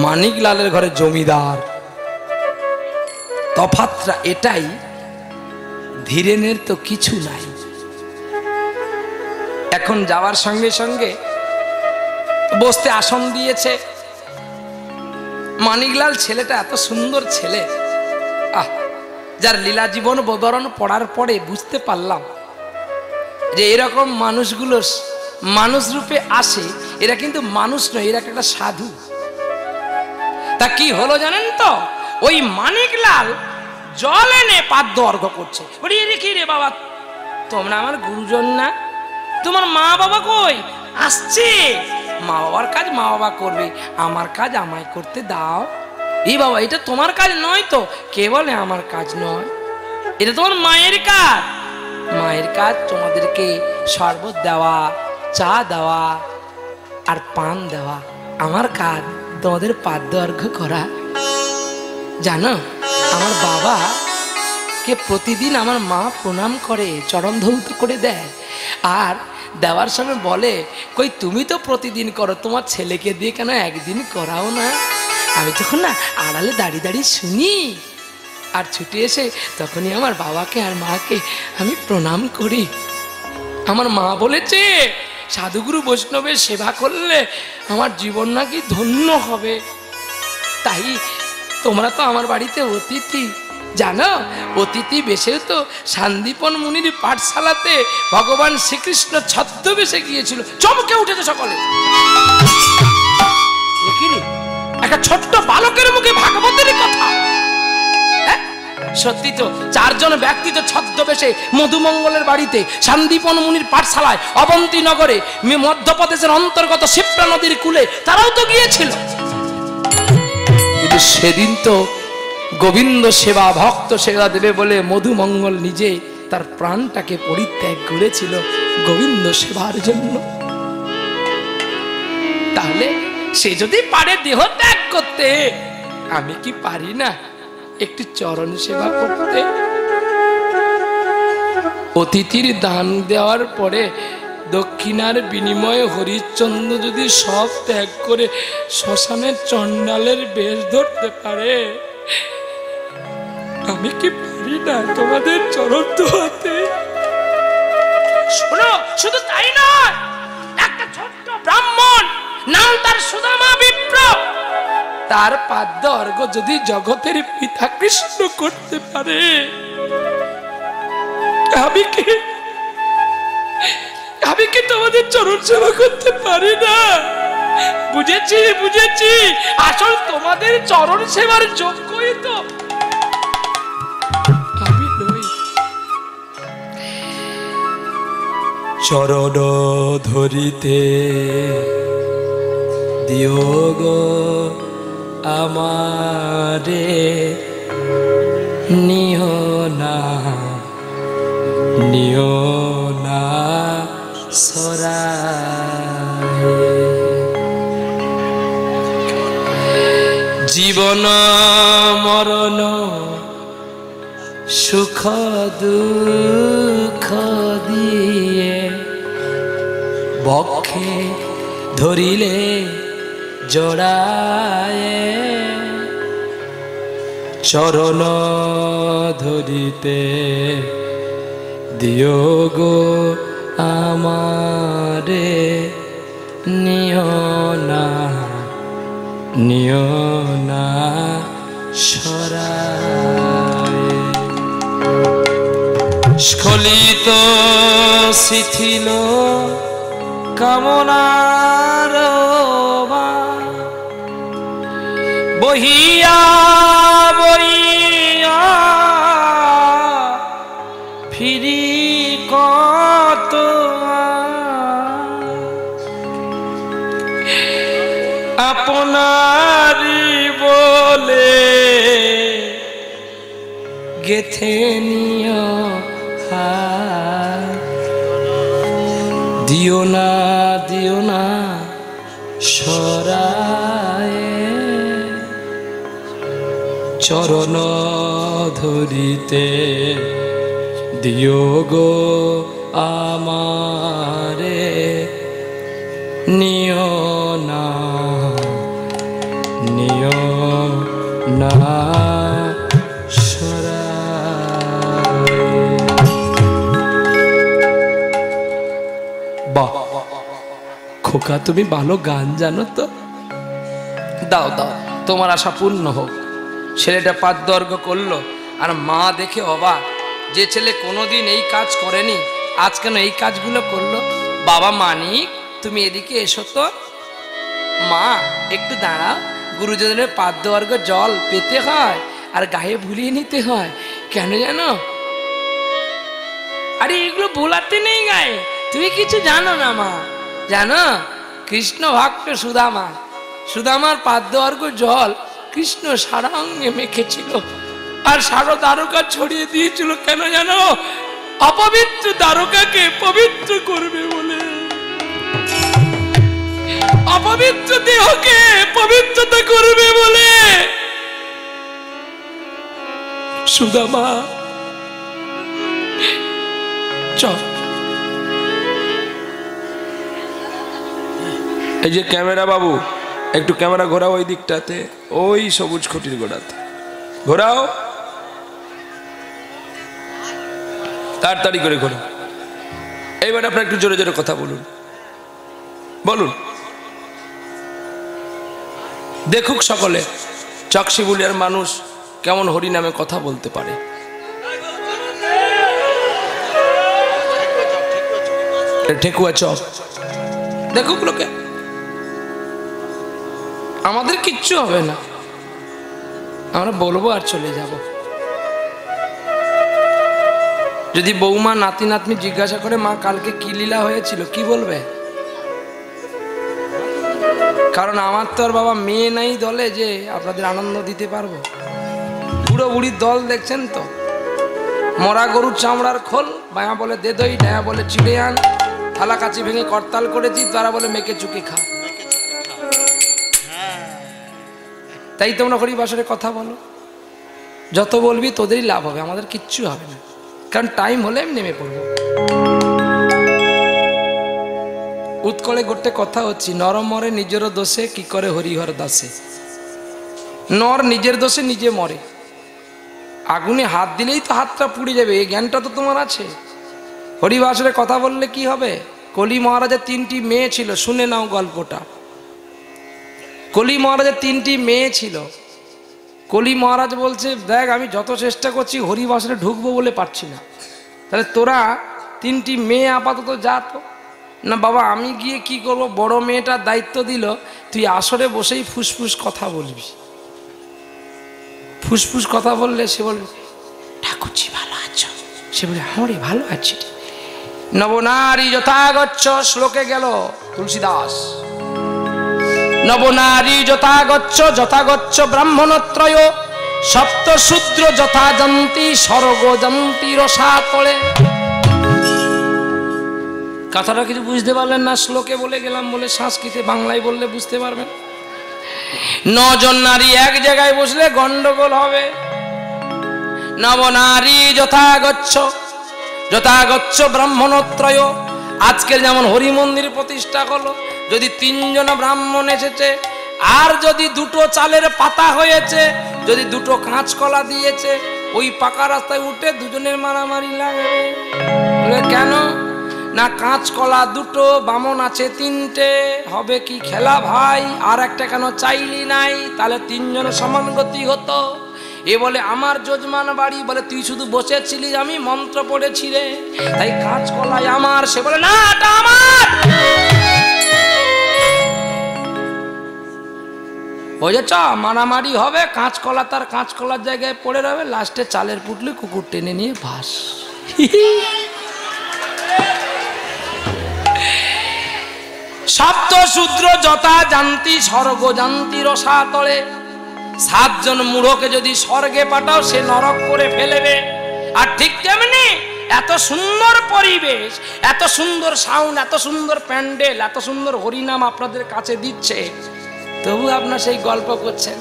মানিক লালের ঘরে জমিদার। তফাৎটা এটাই, ধীরেনের তো কিছু নাই। এখন যাওয়ার সঙ্গে সঙ্গে বসতে আসন দিয়েছে। মানিকলাল ছেলেটা এত সুন্দর ছেলে, যার লীলা জীবন বিবরণ পড়ার পরে বুঝতে পারলাম যে এরকম মানুষগুলো মানুষ রূপে আসে, এরা কিন্তু মানুষ নয়, এরা একটা সাধু। তা কি হলো জানেন তো? ওই মানিকলাল জল এনে পাদ্য অর্ঘ করছে। বলি কি রে বাবা, তোমরা আমার গুরুজন না? তোমার মা বাবা কই? আসছে। মা বাবার কাজ মা বাবা করবে, আমার কাজ আমায় করতে দাও। এই বাবা এটা তোমার কাজ নয় তো? কে বলে আমার কাজ নয়? এটা তোমার মায়ের কাজ। মায়ের কাজ তোমাদেরকে শরবত দেওয়া, চা দেওয়া আর পান দেওয়া। আমার কাজ তোমাদের পাদ্য অর্ঘ্য করা। জানো আমার বাবা কে প্রতিদিন আমার মা প্রণাম করে, চরণ ধৌত করে দেয়, আর দেওয়ার সময় বলে, কই তুমি তো প্রতিদিন করো, তোমার ছেলেকে দিয়ে কেন একদিন করাও না? আমি তখন না আড়ালে দাঁড়িয়ে দাঁড়িয়ে শুনি, আর ছুটে এসে তখনই আমার বাবাকে আর মাকে আমি প্রণাম করি। আমার মা বলেছে সাধুগুরু বৈষ্ণবের সেবা করলে আমার জীবন নাকি ধন্য হবে। তাই তোমরা তো আমার বাড়িতে অতিথি, জানো অতিথি বেশেও তো শান্তিপন মুনির পাঠশালাতে ভগবান শ্রীকৃষ্ণ ছদ্মবেশে গিয়েছিল। চমকে উঠেছে সকলে। একটা ছোট্ট বালকের মুখে ভাগবতের কথা। সত্যি তো 4 জন ব্যক্তি তো ছদ্মবেশে মধুমঙ্গলের বাড়িতে শান্তিপন মুনির পাঠশালায় অবন্তী নগরে মধ্যপ্রদেশের অন্তর্গত শিপ্রা নদীর কূলে তারাও তো গিয়েছিল। কিন্তু সেদিন তো গোবিন্দ সেবা ভক্ত সেবা দেবে বলে মধুমঙ্গল নিজে তার প্রাণটাকে পরিত্যাগ করেছিল গোবিন্দ সেবার জন্য। তাহলে সে যদি পারে দেহ ত্যাগ করতে, আমি কি পারি না একটু চরণ সেবা করতে? অতিথির দান দেওয়ার পরে দক্ষিণার বিনিময়ে হরিশ্চন্দ্র যদি সব ত্যাগ করে শ্মশানের চণ্ডালের বেশ ধরতে পারে, আমি কি পারি না তোমাদের চরণ ধোয়াতে? শোনো, শুধু তাই নয়, একটা ছোট্ট ব্রাহ্মণ, নাম তার সুদামা বিপ্র, তার পাদ্য অর্ঘ্য যদি জগতের পিতা কৃষ্ণ করতে পারে, আমি কি তোমাদের চরণ সেবা করতে পারি না? বুঝেছি বুঝেছি, আসল তোমাদের চরণ সেবার যোগ্যই তো আমি নই। চরণ ধরিতে দিও গো আমারে, নিও না সরায়ে। জীবন মরণ সুখ দুঃখ দিয়ে বক্ষে ধরিলে জড়ায়ে, চরণ ধরিতে দিও গো আমারে, নিও না সরায়ে। স্খলিত শিথিল কামনার বহিয়া বহিয়া ফিরি কত আপনারি বলে গেথে নিও হাত, দিও না সরায়ে। চরণ ধরিতে দিও গো আমারে, নিও না সরায়ে। বাহ খোকা, তুমি ভালো গান জানো তো। দাও দাও, তোমার আশা পূর্ণ হোক। ছেলেটা পাদ্য অর্ঘ্য করলো, আর মা দেখে অবাক, যে ছেলে কোনোদিন এই কাজ করেনি আজ কেন এই কাজগুলো করলো। বাবা মানিক, তুমি এদিকে এসো তো। মা একটু দাঁড়াও, গুরুজনের পাদ্য অর্ঘ্য জল পেতে হয় আর গায়ে ভুলিয়ে নিতে হয়। কেন জানো? আরে এগুলো বোলাতে নেই গায়ে, তুমি কিছু জানো না মা। জানো, কৃষ্ণ ভক্ত সুদামার পাদ্য অর্ঘ্য জল কৃষ্ণ সারা অঙ্গে মেখেছিল, আর সারা দ্বারকা ছড়িয়ে দিয়েছিল। কেন জানো? অপবিত্র দ্বারকাকে পবিত্র করবে বলে। অপবিত্র দেহকে পবিত্রতা করবে বলে সুদামা চল। এই যে ক্যামেরা বাবু, একটু ক্যামেরা ঘোরাও ওই দিকটাতে, ওই সবুজ খুঁটির গোড়াতে ঘোরাও, তাড়াতাড়ি করে ঘোরাও। এইবার আপনার একটু জোরে জোরে কথা বলুন, বলুন। দেখুক সকলে চকশিবুলিয়ার মানুষ কেমন হরি নামে কথা বলতে পারে। ঠেকুয়া চক দেখুক লোকে, আমাদের কিচ্ছু হবে না, আমরা বলবো আর চলে যাব। যদি বৌমা নাতি নাতনি জিজ্ঞাসা করে মা কালকে কি লীলা হয়েছিল, কি বলবে? কারণ আমার তো আর বাবা মেয়ে নাই দলে যে আপনাদের আনন্দ দিতে পারবো। বুড়ো বুড়ির দল দেখছেন তো, মরা গরুর চামড়ার খোল, বায়া বলে দে দই, ডায়া বলে চিড়ে আন, থালা কাচি ভেঙে করতাল করেছি, তারা বলে মেকে চুকে খা। তাই তোমরা হরিবাসরে কথা বলো, যত বলবি তোদেরই লাভ হবে, আমাদের কিচ্ছু হবে না, কারণ টাইম হলে আমি নেমে পড়বো। উৎকলে গোটে কথা হচ্ছে, নরম মরে নিজের দোষে কি করে হরিহর দাসে। নর নিজের দোষে নিজে মরে, আগুনে হাত দিলেই তো হাতটা পুড়ে যাবে, এই জ্ঞানটা তো তোমার আছে। হরিবাসরে কথা বললে কি হবে? কলি মহারাজের 3টি মেয়ে ছিল, শুনে নাও গল্পটা। কলি মহারাজের 3টি মেয়ে ছিল। কলি মহারাজ বলছে, দেখ আমি যত চেষ্টা করছি হরিবাসরে ঢুকবো বলে পারছি না, তাহলে তোরা 3টি মেয়ে আপাতত যা। তো না বাবা আমি গিয়ে কি করব, বড় মেয়েটার দায়িত্ব দিল, তুই আসরে বসেই ফুসফুস কথা বলবি। ফুসফুস কথা বললে সে বলবে ঠাকুরজি ভালো আছো, সে বলে হ্যাঁ ভালো আছি। নবনারী যথাগচ্ছ শ্লোকে গেল তুলসীদাস, নবনারী যথাগচ্ছ যথাগচ্ছ ব্রাহ্মণত্রয় সপ্ত শূদ্র যথা যন্তি স্বর্গ যন্তি রসাতলে। কথাটা কিছু বুঝতে পারলেন না? শ্লোকে বলে গেলাম বলে সংস্কৃতে বাংলায় বললে বুঝতে পারবেন। 9 জন নারী এক জায়গায় বসলে গন্ডগোল হবে। নবনারী যথাগচ্ছ যথাগচ্ছ ব্রাহ্মণত্রয়, আজকের যেমন হরি মন্দির প্রতিষ্ঠা হলো, যদি 3 জন ব্রাহ্মণ এসেছে, আর যদি 2টো চালের পাতা হয়েছে, যদি 2টো কাঁচকলা দিয়েছে, ওই পাকা রাস্তায় উঠে দুজনের মারামারি লাগবে। কেন না? কাঁচকলা 2টো, বামন আছে 3টে, হবে কি খেলা ভাই? আর একটা কেন চাইলি নাই? তাহলে 3 জন সমান গতি হতো। এ বলে আমার যজমান বাড়ি, বলে তুই শুধু বসেছিলি, আমি মন্ত্র পড়েছি রে, তাই কাঁচকলাই আমার। সে বলে না এটা আমার। বুঝেছ? মারামারি হবে, কাঁচকলা তার কাঁচকলার জায়গায় পড়ে রবে, লাস্টে চালের পুটলি কুকুর টেনে নিয়ে ভাস। সপ্ত শূদ্র যথা জান্তি স্বর্গ জান্তি রসাতলে। 7 জন মূঢ়কে যদি স্বর্গে পাঠাও, সে নরক করে ফেলবে। আর ঠিক তেমনি এত সুন্দর পরিবেশ, এত সুন্দর সাউন্ড, এত সুন্দর প্যান্ডেল, এত সুন্দর হরিনাম আপনাদের কাছে দিচ্ছে, তবু আপনার সেই গল্প করছেন।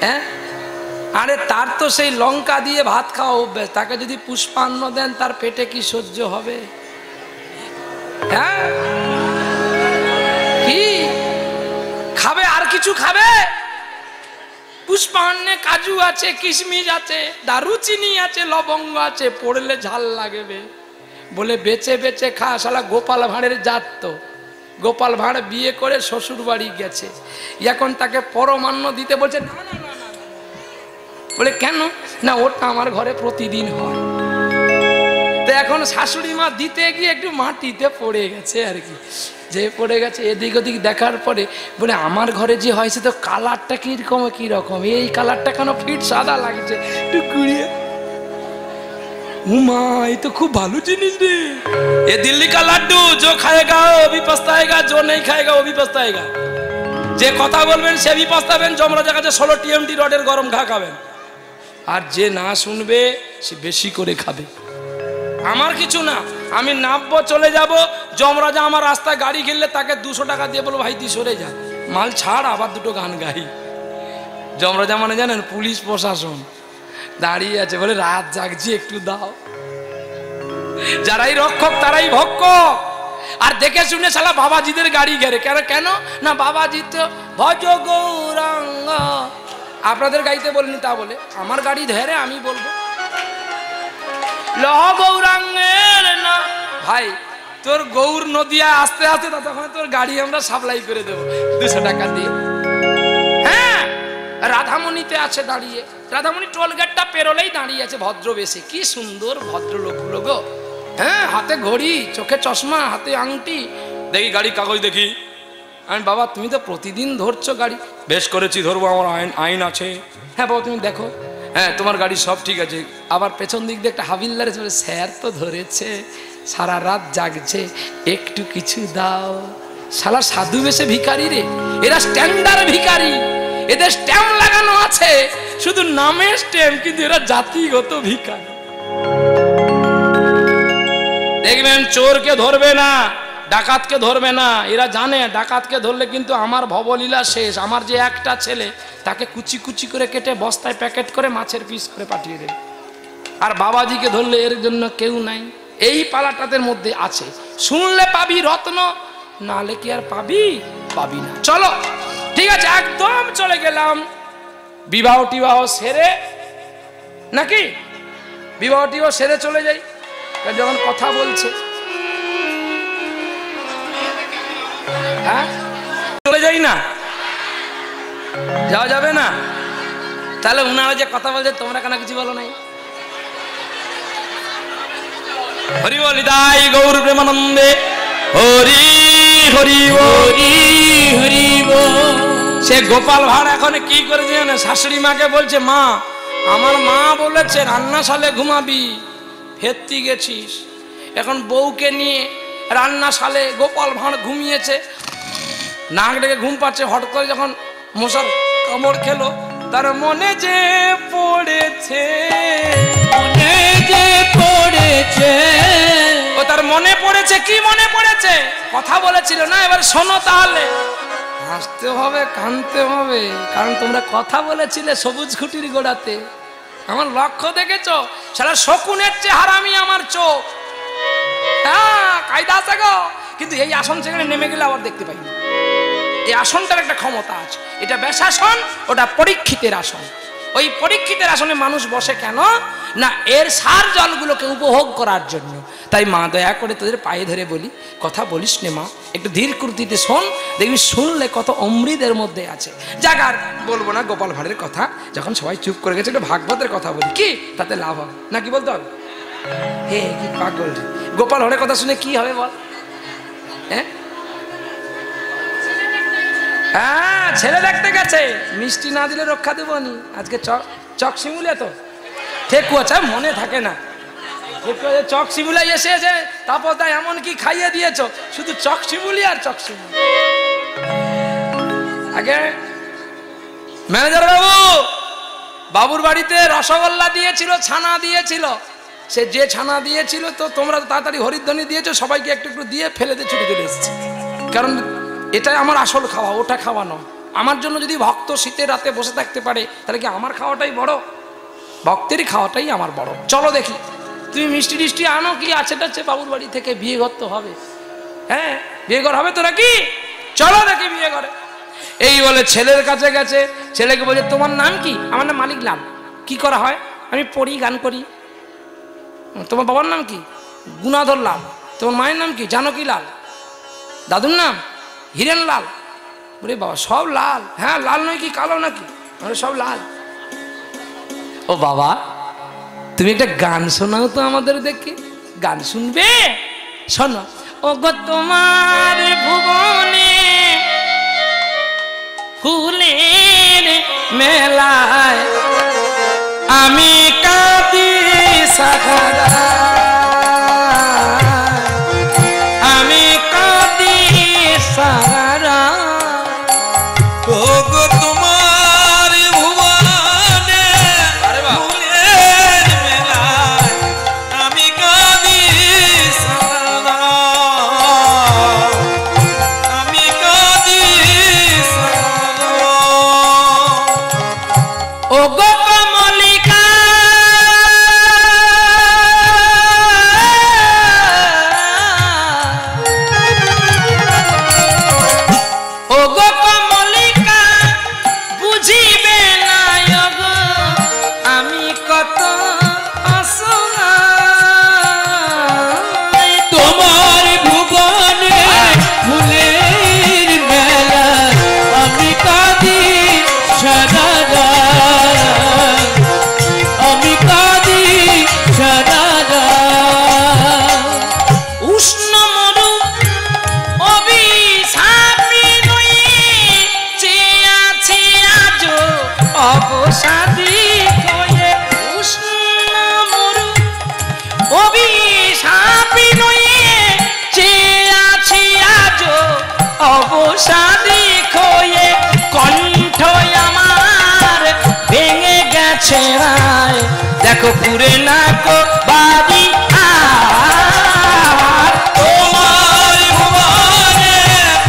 হ্যাঁ, আরে তার তো সেই লঙ্কা দিয়ে ভাত খাওয়া অভ্যেস, তাকে যদি পুষ্পান্ন দেন তার পেটে কি সহ্য হবে? হ্যাঁ, কি খাবে? আর কিছু খাবে? পুষ্পান্নে কাজু আছে, কিশমিশ আছে, দারুচিনি আছে, লবঙ্গ আছে, পড়লে ঝাল লাগবে বলে বেচে বেচে খা। শালা গোপাল ভাঁড়ের জাত তো, গোপাল ভাঁড় বিয়ে করে শ্বশুর বাড়ি গেছে, এখন তাকে পরমান্ন দিতে বলছে না না না না। বলে কেন? না ওটা আমার ঘরে প্রতিদিন হয়। তো এখন শাশুড়ি মা দিতে গিয়ে একটু মাটিতে পড়ে গেছে আর কি, যে পড়ে গেছে, এদিক ওদিক দেখার পরে বলে আমার ঘরে যে হয়েছে তো কালারটা কিরকম কিরকম, এই কালারটা কেন ফিট সাদা লাগছে, একটু ঘুরিয়ে। উমা এই তো খুব ভালো জিনিস রে, এ দিল্লি কা লাড্ডু, जो खाएगा वो भी पछताएगा, जो नहीं खाएगा वो भी पछताएगा। যে কথা বলবেন সে भी পস্তাবেন, যমরাজের কাছে 16 TMT রডের গরম ঘা খাবেন, আর যে না শুনবে সে বেশি করে খাবে। আমার কিছু না, আমি নামবো, চলে যাব, যমরাজা আমার রাস্তায় গাড়ি ঘিরলে তাকে 200 টাকা দিয়ে বলবো ভাই তুই সরে যা, মাল ছাড়, আবার দুটো গান গাই। যমরাজা মানে জানেন পুলিশ প্রশাসন দাঁড়িয়ে আছে, বলে রাত জাগছি একটু দাও। যারাই রক্ষক তারাই ভক্ষক। আর দেখে শুনে শালা বাবাজিদের গাড়ি ঘেরে। কেন না বাবাজি তো ভজ গৌরাঙ্গ, আপনাদের গাড়িতে বলিনি তা বলে আমার গাড়ি ধরে আমি বলবো লহ গৌরাঙ্গের না। ভাই তোর গৌর নদিয়া আস্তে আস্তে ততক্ষণ তোর গাড়ি আমরা সাপ্লাই করে দেবো 200 টাকা দিয়ে। হ্যাঁ, রাধামণিতে আছে দাঁড়িয়ে, রাধামণি টোল গেটটা পেরোলেই দাঁড়িয়ে আছে ভদ্র বেশে, কি সুন্দর ভদ্র লোকগুলো গো। হ্যাঁ, হাতে ঘড়ি, চোখে চশমা, হাতে আংটি। দেখি গাড়ি কাগজ দেখি। আমি বাবা তুমি তো প্রতিদিন ধরছো গাড়ি। বেশ করেছি, ধরবো, আমার আইন আছে। হ্যাঁ বাবা তুমি দেখো, হ্যাঁ তোমার গাড়ি সব ঠিক আছে। আবার পেছন দিক দিয়ে একটা হাবিলদার এসে বলে স্যার তো ধরেছে, সারা রাত জাগছে, একটু কিছু দাও। শালা সাধু বেশে ভিখারি রে, এরা স্ট্যান্ডার্ড ভিখারি, এদের স্ট্যাম্প লাগানো আছে, শুধু নামের স্ট্যাম্প, কিন্তু এরা জাতিগত ভিখারি। দেখবেন চোরকে ধরবে না, ডাকাতকে ধরবে না, এরা জানে ডাকাতকে ধরলে কিন্তু আমার ভবলীলা শেষ। আমার যে একটা ছেলে তাকে কুচি কুচি করে কেটে বস্তায় প্যাকেট করে মাছের পিস করে পাঠিয়ে দেবে। আর বাবাজিকে ধরলে এর জন্য কেউ নাই। এই পালাটাদের মধ্যে আছে, শুনলে পাবি রত্ন, নালে কি আর পাবি না। চলো ঠিক আছে, একদম চলে গেলাম বিবাহ টিবাহ সেরে, নাকি বিবাহ টিবাহ সেরে চলে যাই। যখন কথা বলছে, হ্যাঁ চলে যাই না, যাওয়া যাবে না? তাহলে উনারা যে কথা বলছে তোমরা কেন কিছু বলো নাই? হরি বল নিতাই গৌর প্রেমানন্দে, হরি হরি হরি হরি বল। সে গোপাল ভাঁড় এখন কি করেছে জানে? শাশুড়ি মাকে বলছে, মা আমার মা বলেছে রান্নাশালে ঘুমাবি, ফেরতি গেছিস। এখন বউকে নিয়ে রান্নাশালে গোপাল ভাঁড় ঘুমিয়েছে, নাক ডেকে ঘুম পাচ্ছে। হঠাৎ করে যখন মশার কামড় খেলো, তার মনে যে পড়েছে, মনে যে পড়েছে, ও তার মনে পড়েছে। কি মনে পড়েছে? কথা বলেছিল না। এবার শোনো তাহলে, হাসতে হবে কাঁদতে হবে, কারণ তোমরা কথা বলেছিলে সবুজ খুঁটির গোড়াতে। আমার লক্ষ্য দেখেছ, সারা শকুনের চেয়ে হারামি আমার চোখ। হ্যাঁ কায়দা আছে গো, কিন্তু এই আসন সেখানে নেমে গেলে আবার দেখতে পাই না। এই আসনটার একটা ক্ষমতা আছে, এটা ব্যাসাসন, ওটা পরীক্ষিতের আসন। ওই পরীক্ষিতের আসনে মানুষ বসে কেন না? এর সার জলগুলোকে উপভোগ করার জন্য। তাই মা দয়া করে তোদের পায়ে ধরে বলি, কথা বলিস নে মা, একটু ধীর কুর্তিতে শোন, দেখবি শুনলে কত অমৃতের মধ্যে আছে। জাগার বলবো না গোপাল ভাঁড়ের কথা, যখন সবাই চুপ করে গেছে একটু ভাগবতের কথা বলি, কি তাতে লাভ হবে নাকি বলতে হবে? হে কি পাগল, গোপাল ভাঁড়ের কথা শুনে কি হবে বল? হ্যাঁ হ্যাঁ, ছেলে দেখতে গেছে, মিষ্টি না দিলে রক্ষা দেবো নি। আজকে চক শিমুলে তো ঠেকুয়া চা মনে থাকে না, চক শিমুলাই এসেছে, তারপর তাই এমন কি খাইয়ে দিয়েছ, শুধু চক শিমুলি আর চক শিমুলি। আগে ম্যানেজার বাবু, বাবুর বাড়িতে রসগোল্লা দিয়েছিল, ছানা দিয়েছিল। সে যে ছানা দিয়েছিল তো তোমরা তাড়াতাড়ি হরিধ্বনি দিয়েছো, সবাইকে একটু একটু দিয়ে ফেলে দিয়ে ছুটে চলে এসেছে। কারণ এটাই আমার আসল খাওয়া, ওটা খাওয়া নয়। আমার জন্য যদি ভক্ত শীতের রাতে বসে থাকতে পারে, তাহলে কি আমার খাওয়াটাই বড়? ভক্তেরই খাওয়াটাই আমার বড়। চলো দেখি, তুমি মিষ্টি টিষ্টি আনো, কি আছে টাছে বাবুর বাড়ি থেকে। বিয়ে ঘর তো হবে, হ্যাঁ বিয়ে ঘর হবে তো নাকি? চলো দেখি বিয়ে ঘরে। এই বলে ছেলের কাছে গেছে, ছেলেকে বলছে তোমার নাম কি? আমার নাম মালিক লাল। কি করা হয়? আমি পড়ি, গান করি। তোমার বাবার নাম কি? গুণাধর লাল। তোমার মায়ের নাম কি? জানকী লাল। দাদুর নাম হিরেন লাল। বলে বাবা সব লাল? হ্যাঁ লাল নয় কি কালো নাকি? সব লাল। ও বাবা তুমি একটা গান শোনাও তো আমাদের দেখে। গান শুনবে? শোনো। ও গো তোমার ভুবনে ফুলের মেলায় আমি কাঁদি সাখারা, আমি কাঁদি সারা। ও গো তোমার ভুবনে ফুলের মেলায় আমি কাঁদি সারা। দেখো পুরে না কো বাড়ি আর তোমার ভুবনে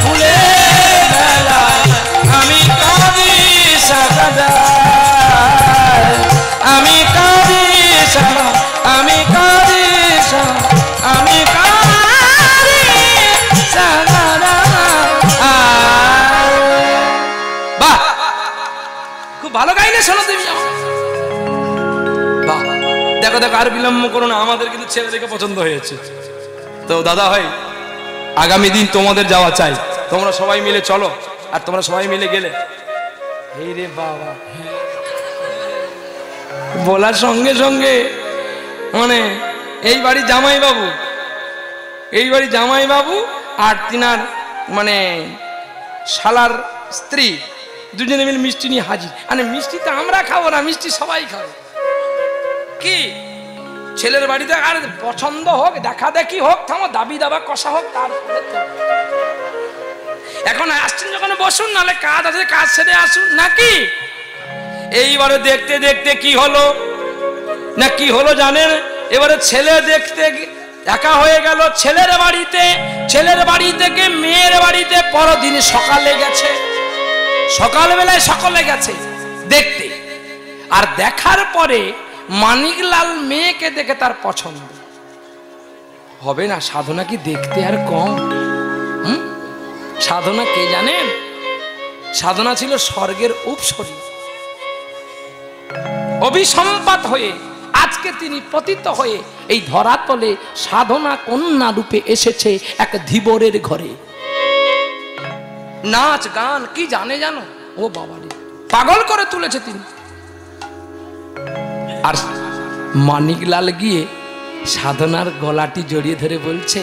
ফুলের মেলা আমি কাঁদি সাগাদার আমি কাঁদি সাগা আমি কাঁদি আমি কাঁদি সাগাদার। বাহ, খুব ভালো গাইলে শোনো তুমি। বাহ, দেখো দেখো আর বিলম্ব করো না, আমাদের কিন্তু ছেলে দেখে পছন্দ হয়েছে। তো দাদা ভাই, আগামী দিন তোমাদের যাওয়া চাই, তোমরা সবাই মিলে চলো। আর তোমরা সবাই মিলে গেলে এই রে বাবা, বলার সঙ্গে সঙ্গে মানে এই বাড়ি জামাই বাবু, এই বাড়ি জামাই বাবু আর তিনার মানে শালার স্ত্রী দুজনে মিলে মিষ্টি নিয়ে হাজির। মানে মিষ্টি তো আমরা খাবো না, মিষ্টি সবাই খাবো। কি ছেলের বাড়িতে আর পছন্দ হোক, দেখা দেখি হোক, থামো দাবি দাবা কষা হোক, তারপরে তো এখন আসছেন যখন বসুন, নাহলে কাজ আছে কাজ সেরে আসুন নাকি। এইবারে দেখতে দেখতে কি হলো না কি হলো জানেন, এবারে ছেলে দেখতে একা হয়ে গেল ছেলের বাড়িতে। ছেলের বাড়ি থেকে মেয়ের বাড়িতে পরদিন সকালে গেছে, সকালবেলায় সকলে গেছে দেখতে। আর দেখার পরে মানিকলাল মেয়েকে দেখে তার পছন্দ হবে না। সাধনা কি দেখতে আর কম? সাধনা কে জানেন? সাধনা ছিল স্বর্গের উপসর্গ। অভিসম্পাত হয়ে আজকে তিনি পতিত হয়ে এই ধরাতলে সাধনা কন্যা রূপে এসেছে এক ধীবরের ঘরে। নাচ গান কি জানে জানো? ও বাবারে, পাগল করে তুলেছে তিনি। আর মানিকলাল গিয়ে সাধনার গলাটি জড়িয়ে ধরে বলছে,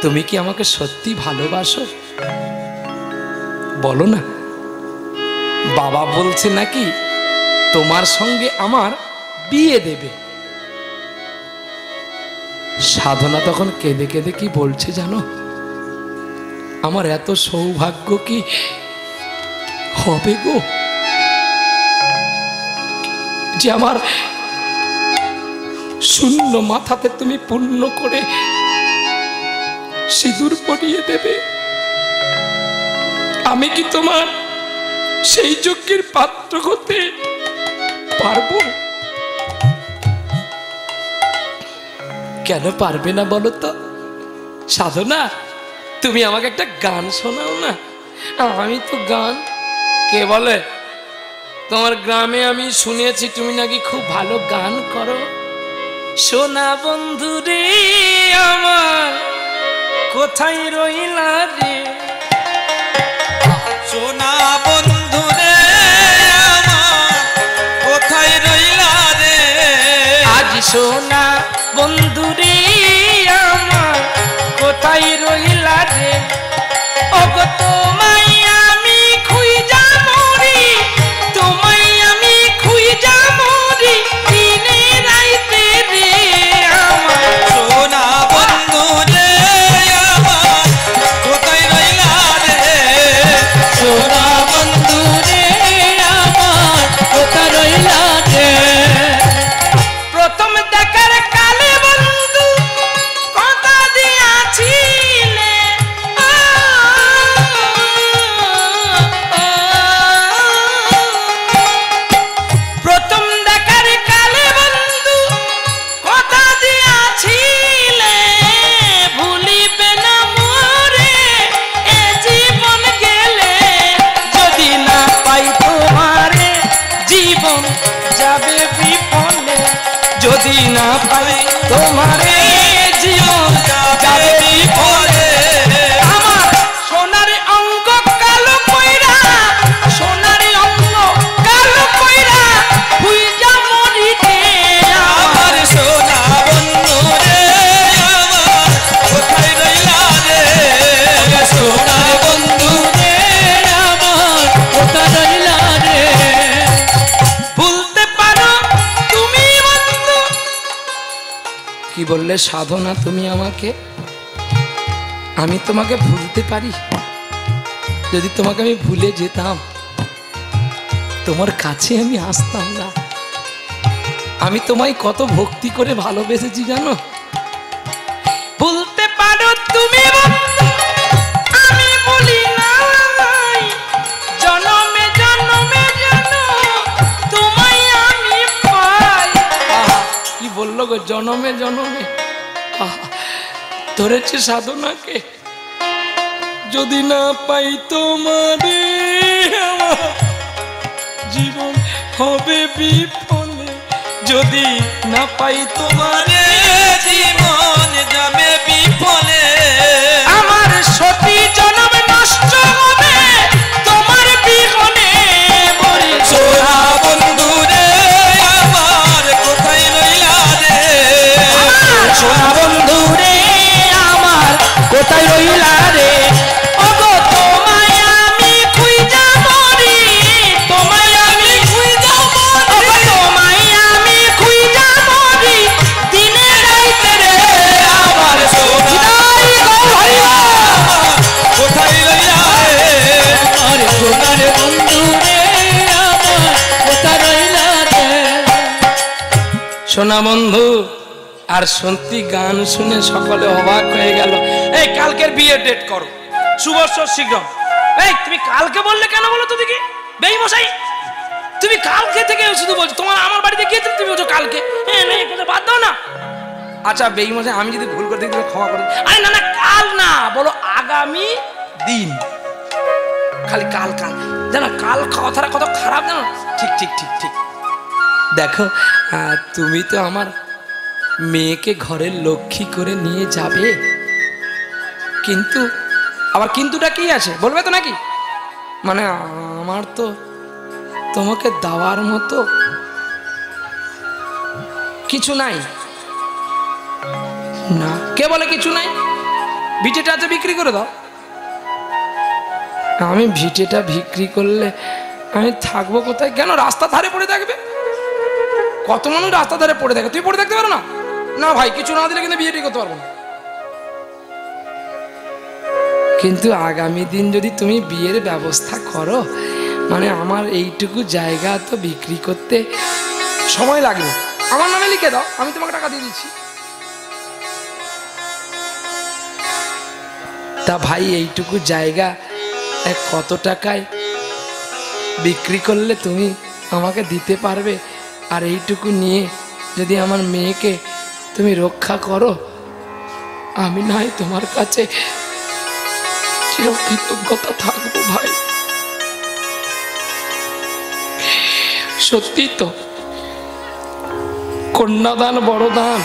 তুমি কি আমাকে সত্যি ভালোবাসো? বলো না। বাবা বলছে নাকি তোমার সঙ্গে আমার বিয়ে দেবে। সাধনা তখন কেঁদে কেঁদে কি বলছে জানো? আমার এত সৌভাগ্য কি হবে গো, যে আমার শূন্য মাথাতে তুমি পূর্ণ করে সিঁদুর পরিয়ে দেবে। আমি কি তোমার সেই যজ্ঞের পাত্র হতে পারবো? কেন পারবে না বলো তো? সাধনা, তুমি আমাকে একটা গান শোনাও না। আমি তো গান, কে বলে তোমার গ্রামে আমি শুনেছি তুমি নাকি খুব ভালো গান করো। সোনা বন্ধু রে আমার কোথায় রইলা রে, সোনা বন্ধু রে আমার কোথায় রইলা রে, আজ সোনা বন্ধু রে আমার কোথায় রইলা রে। ওগো তোমায় আমি খুঁজা মরি, তোমায় আমি খুঁজা মরি দিনে রাইতে রে আমার। সোনা বন্ধু রে আমার কোথায় রইলা রে, সোনা বন্ধু রে আমার কোথা রইলা রে। প্রথম দেখার কালে বন্ধু কথা দিয়াছিলে, প্রথম দেখার কালে বন্ধু কথা দিয়াছিলে, ভুলিবে না মোরে এ জীবন গেলে, যদি না পাই তোমারে জীবন যাবে বিপনে, যদি না পাই তোমারে জীবন যাবে বিপনে। আমার সোনার অঙ্গ কালো কইরা, সোনার অঙ্গ কালো কইরা ভুইজা মরিতে আমার। আমার সোনা বন্ধু রে আমার কোথায় রইলা রে, সোনা বন্ধু রে আমার কোথা রইলা রে। ভুলতে পারো তুমি বন্ধু। কি বললে সাধনা তুমি আমাকে? আমি তোমাকে ভুলতে পারি? যদি তোমাকে আমি ভুলে যেতাম তোমার কাছে আমি আসতাম না। আমি তোমায় কত ভক্তি করে ভালোবেসেছি জানো? বলতে পারো তুমি বন্ধু, আমি বলি নাই, জনমে জনমে যেন তোমায় আমি পাই। আহা, কি বললো গো, জনমে জনমে। আহা, ধরেছে সাধনাকে। যদি না পাই তোমারে আমার জীবন হবে বিফলে, যদি না পাই তোমারে জীবন যাবে বিফলে, আমার সতী জনম নষ্ট হবে তোমার বিহনে। বলি সোনা বন্ধু রে আমার কোথায় রইলা রে, সোনা বন্ধু রে আমার কোথায় রইলা রে, ওগো তোমায় আমি খুঁজা মরি, তোমায় আমি খুঁজা মরি, তোমায় আমি খুঁজা মরি দিনে রাইতে রে আমার সোনা কোথায় রইলা রে, আরে সোনার বন্ধু রে আমার কোথায় রইলা রে। সোনা বন্ধু। আর সত্যি গান শুনে সকলে অবাক হয়ে গেল। এই কালকের বিয়ে ডেট করো, শুভস্বর শীঘ্র। এই তুমি কালকে বললে কেন বলো তো দেখি বেইমশাই, তুমি কালকে থেকে শুধু বলছো, তোমার আমার বাড়িতে গিয়েছিলে তুমি বলছো কালকে, হ্যাঁ না কথা বাদ দাও না। আচ্ছা বেইমশাই, আমি যদি ভুল করে দেখি তুমি ক্ষমা করে দিও। আরে না না, কাল না, বলো আগামী দিন। খালি কাল কাল জানো, কাল কথাটা কত খারাপ জানো। ঠিক ঠিক ঠিক ঠিক। দেখো তুমি তো আমার মেয়েকে ঘরের লক্ষ্মী করে নিয়ে যাবে, কিন্তু আবার কিন্তুটা কি আছে বলবে তো নাকি? মানে আমার তো তোমাকে দেওয়ার মতো কিছু নাই। না, কে বলে কিছু নাই? ভিটেটা আছে, বিক্রি করে দাও। আমি ভিটেটা বিক্রি করলে আমি থাকবো কোথায়? কেন রাস্তা ধারে পড়ে থাকবে? কত মানুষ রাস্তা ধারে পড়ে থাকে, তুই পড়ে থাকতে পারো না? না ভাই, কিছু না দিলে কিন্তু বিয়েটি করতে পারবো না। কিন্তু আগামী দিন যদি তুমি বিয়ের ব্যবস্থা করো, মানে আমার এইটুকু জায়গা তো বিক্রি করতে সময় লাগবে, আমার নামে লিখে দাও, আমি তোমাকে টাকা দিয়ে দিচ্ছি। তা ভাই এইটুকু জায়গা কত টাকায় বিক্রি করলে তুমি আমাকে দিতে পারবে? আর এইটুকু নিয়ে যদি আমার মেয়েকে তুমি রক্ষা করো, আমি নাই তোমার কাছে চিরকৃতজ্ঞতা থাকবো ভাই। সত্যি তো, কন্যাদান বড় দান।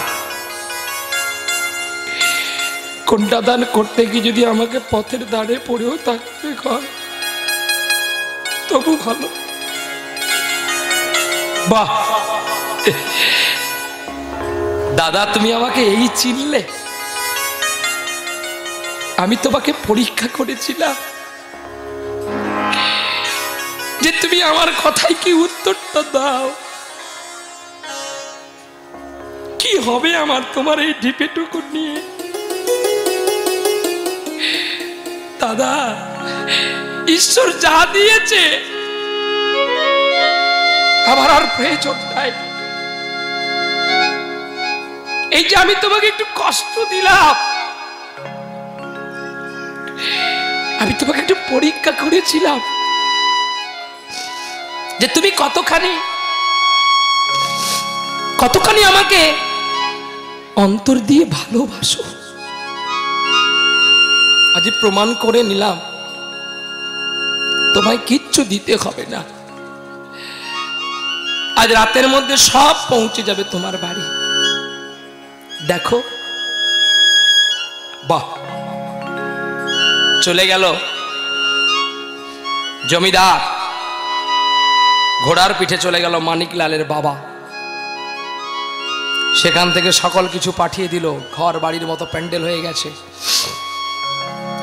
কন্যাদান করতে গিয়ে যদি আমাকে পথের দাঁড়ে পড়েও থাকতে হয় তবু ভালো। বাহ দাদা, তুমি আমাকে এই চিনলে? আমি তোমাকে পরীক্ষা করেছিলাম যে তুমি আমার কথায় কি উত্তরটা দাও। কি হবে আমার তোমার এই ঢিপেটুকু নিয়ে? দাদা, ঈশ্বর যা দিয়েছে আমার আর প্রয়োজন নাই। এই যে আমি তোমাকে একটু কষ্ট দিলাম, আমি তোমাকে একটু পরীক্ষা করেছিলাম যে তুমি কতখানি আমাকে অন্তর দিয়ে ভালোবাসো। আজ প্রমাণ করে নিলাম তোমায় কিচ্ছু দিতে হবে না। আজ রাতের মধ্যে সব পৌঁছে যাবে তোমার বাড়ি। দেখো, বাহ, চলে গেল জমিদার, ঘোড়ার পিঠে চলে গেল মানিকলালের বাবা। সেখান থেকে সকল কিছু পাঠিয়ে দিল, ঘর বাড়ির মতো প্যান্ডেল হয়ে গেছে,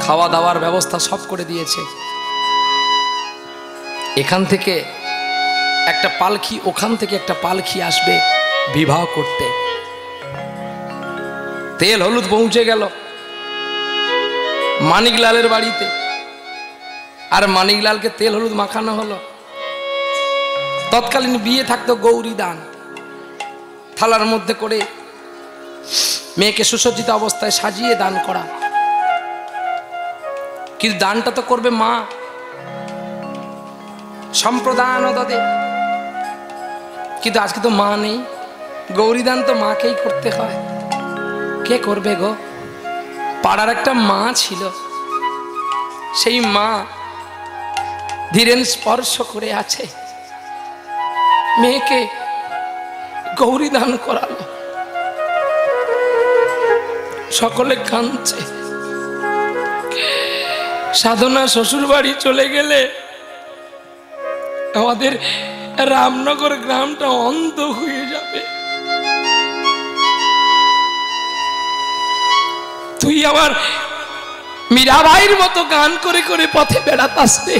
খাওয়া দাওয়ার ব্যবস্থা সব করে দিয়েছে। এখান থেকে একটা পালকি, ওখান থেকে একটা পালকি আসবে বিবাহ করতে। তেল হলুদ পৌঁছে গেল মানিকলালের বাড়িতে, আর মানিকলালকে তেল হলুদ মাখানো হলো। তৎকালীন বিয়ে থাকতো গৌরী দান, থালার মধ্যে করে মেয়েকে সুসজ্জিত অবস্থায় সাজিয়ে দান করা। কিন্তু দানটা তো করবে মা, সম্প্রদান দদে। কিন্তু আজকে তো মা নেই, গৌরী দান তো মাকেই করতে হয়। কে করবে গো? পাড়ার একটা মা ছিল, সেই মা ধীরেন স্পর্শ করে আছে, মেয়েকে গৌরী দান করালো। সকলে কাঁদছে। সাধনা শ্বশুর বাড়ি চলে গেলে আমাদের রামনগর গ্রামটা অন্ধ হয়ে যাবে। তুই আমার মীরাবাইয়ের মতো গান করে করে পথে বেড়াতাস রে।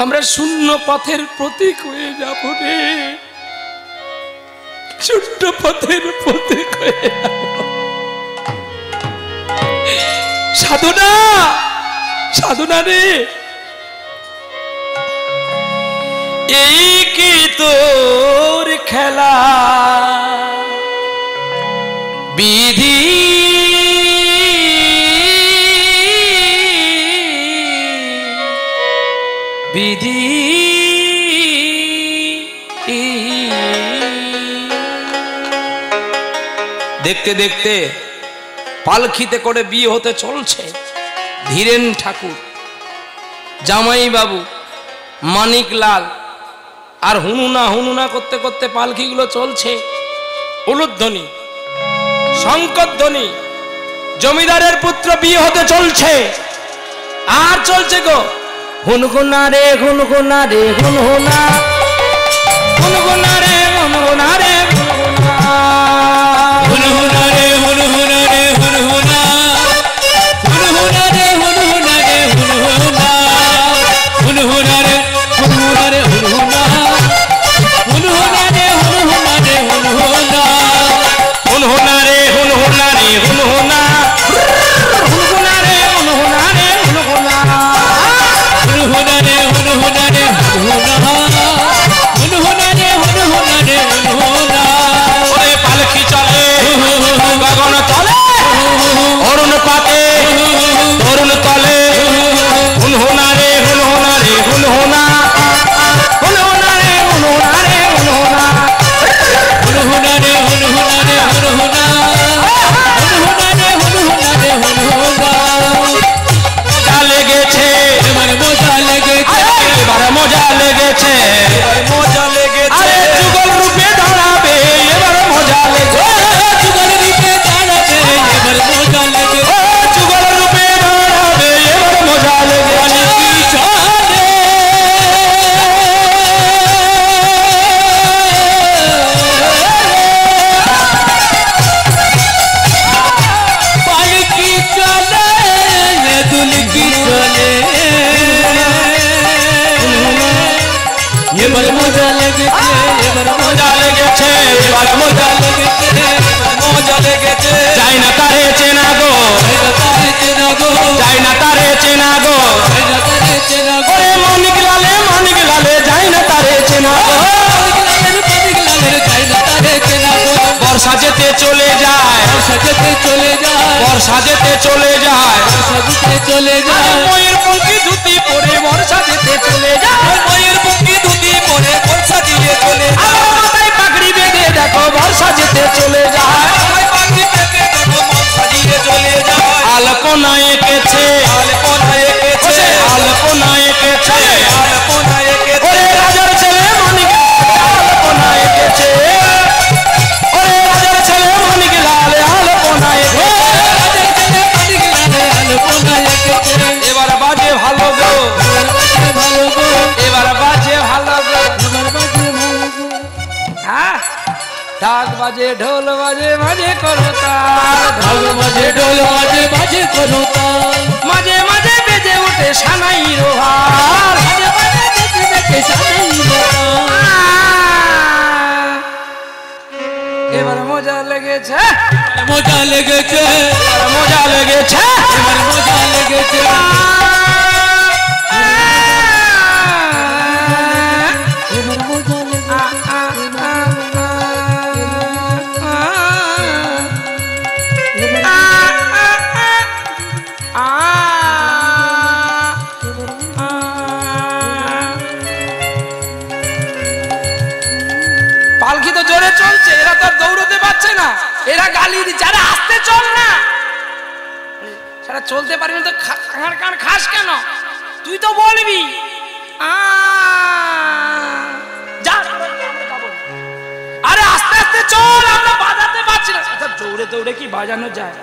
আমরা শূন্য পথের প্রতীক হয়ে যাব রে, ছোট্ট পথের প্রতীক হয়ে যাব। সাধনা, সাধনা রে, এই কি তোর খেলা বিধি, বিধি দেখতে দেখতে পালখিতে করে বিয়ে হতে চলছে। ধীরেন ঠাকুর, জামাই বাবু, মানিক লাল আর হুনুনা হুনুনা করতে করতে পালকিগুলো চলছে। উলুধ্বনি, শঙ্করধ্বনি, জমিদারের পুত্র বিয়ে হতে চলছে। আর চলছে গো হুনহুনা রে হুনহুনা রে হুনহুনা, হুনহুনা রে হুনহুনা রে হুনহুনা, হুনহুনা রে হুনহুনা রে হুনহুনা, হুনহুনা রে হুনহুনা রে হুনহুনা, হুনহুনা রে হুনহুনা রে হুনহুনা, হুনহুনা রে হুনহুনা রে হুনহুনা, হুনহুনা রে হুনহুনা রে হুনহুনা, হুনহুনা রে হুনহুনা রে হুনহুনা, হুনহুনা রে হুনহুনা রে হুনহুনা, হুনহুনা রে হুনহুনা রে হুনহুনা। ওরে পালকি চলে গগন তলে, অরুণ পাতে তরুণ তলে, হুনহুনা রে হুনহুনা রে হুনহুনা, হুনহুনা রে হুনহুনা রে হুনহুনা, হুনহুনা রে হুনহুনা রে হুনহুনা, হুনহুনা রে হুনহুনা রে হুনহুনা। মজা লেগেছে, এবার মজা লেগেছে, এবার মজা লেগেছে, মজা লেগেছে, আরে যুগল রূপে দাঁড়াবে এবার মজা লেগেছে, যুগল রূপে দাঁড়াবে এবার মজা লেগেছে। ও যুগল রূপে দাঁড়াবে এবার মজা লেগেছে। কি চলে পালকি চলে, দুলকি চলে, এবার মজা লেগেছে, এবার মজা লেগেছে, এবার মজা লেগেছে, মজা লেগেছে, যাই না তারে চেনা গো, যাই না তারে চেনা গো, ওরে মানিক লালে যাই না তারে চেনা গো, বর্ষা যেতে চলে যায়, চলে যায়, বর্ষা যেতে চলে যায়, চলে যায়, ময়ের পঙ্কি ধুতি পরে বর্ষা যেতে চলে যায়, ময়ের পঙ্কি ধুতি পরে বর্ষা দিয়ে চলে যায়, মাথায় পাগড়ি বেঁধে দেখো বর্ষা যেতে চলে যায়, মাথায় পাগড়ি বেঁধে দেখো বর্ষা দিয়ে চলে যায়, আলপনা এঁকেছে, আলপনা এঁকেছে, আলপনা এঁকেছে, আলপনা এঁকেছে, ওরে রাজার ছেলে মানিক আলপনা এঁকেছে, ওরে রাজার ছেলে মানিক লাল আলপনা এঁকেছে। এবার বাজে ভালো গো, এবার বাজে ভালো গো, হ্যাঁ ঢাক বাজে ঢোল বাজে মাঝে করো তার, ঢাক বাজে ঢোল বাজে বাজে করো তাল, মাঝে মাঝে বেজে ওঠে সানাই রোহার, মাঝে মাঝে দেখে দেখে সাজাই দোকান। এবার মজা লেগেছে, মজা লেগেছে, এবার মজা লেগেছে, এবার মজা লেগেছে, এবার মজা লেগেছে। পালকি তো জোরে চলছে, এরা তো আর দৌড়তে পারছে না, এরা গালি দিচ্ছে, আরে আস্তে চল না, সারা চলতে পারবি না তো কান খাস কেন? তুই তো বলবি যা, আরে আস্তে আস্তে চল, আমরা বাজাতে পারছি না। আচ্ছা দৌড়ে দৌড়ে কি বাজানো যায়?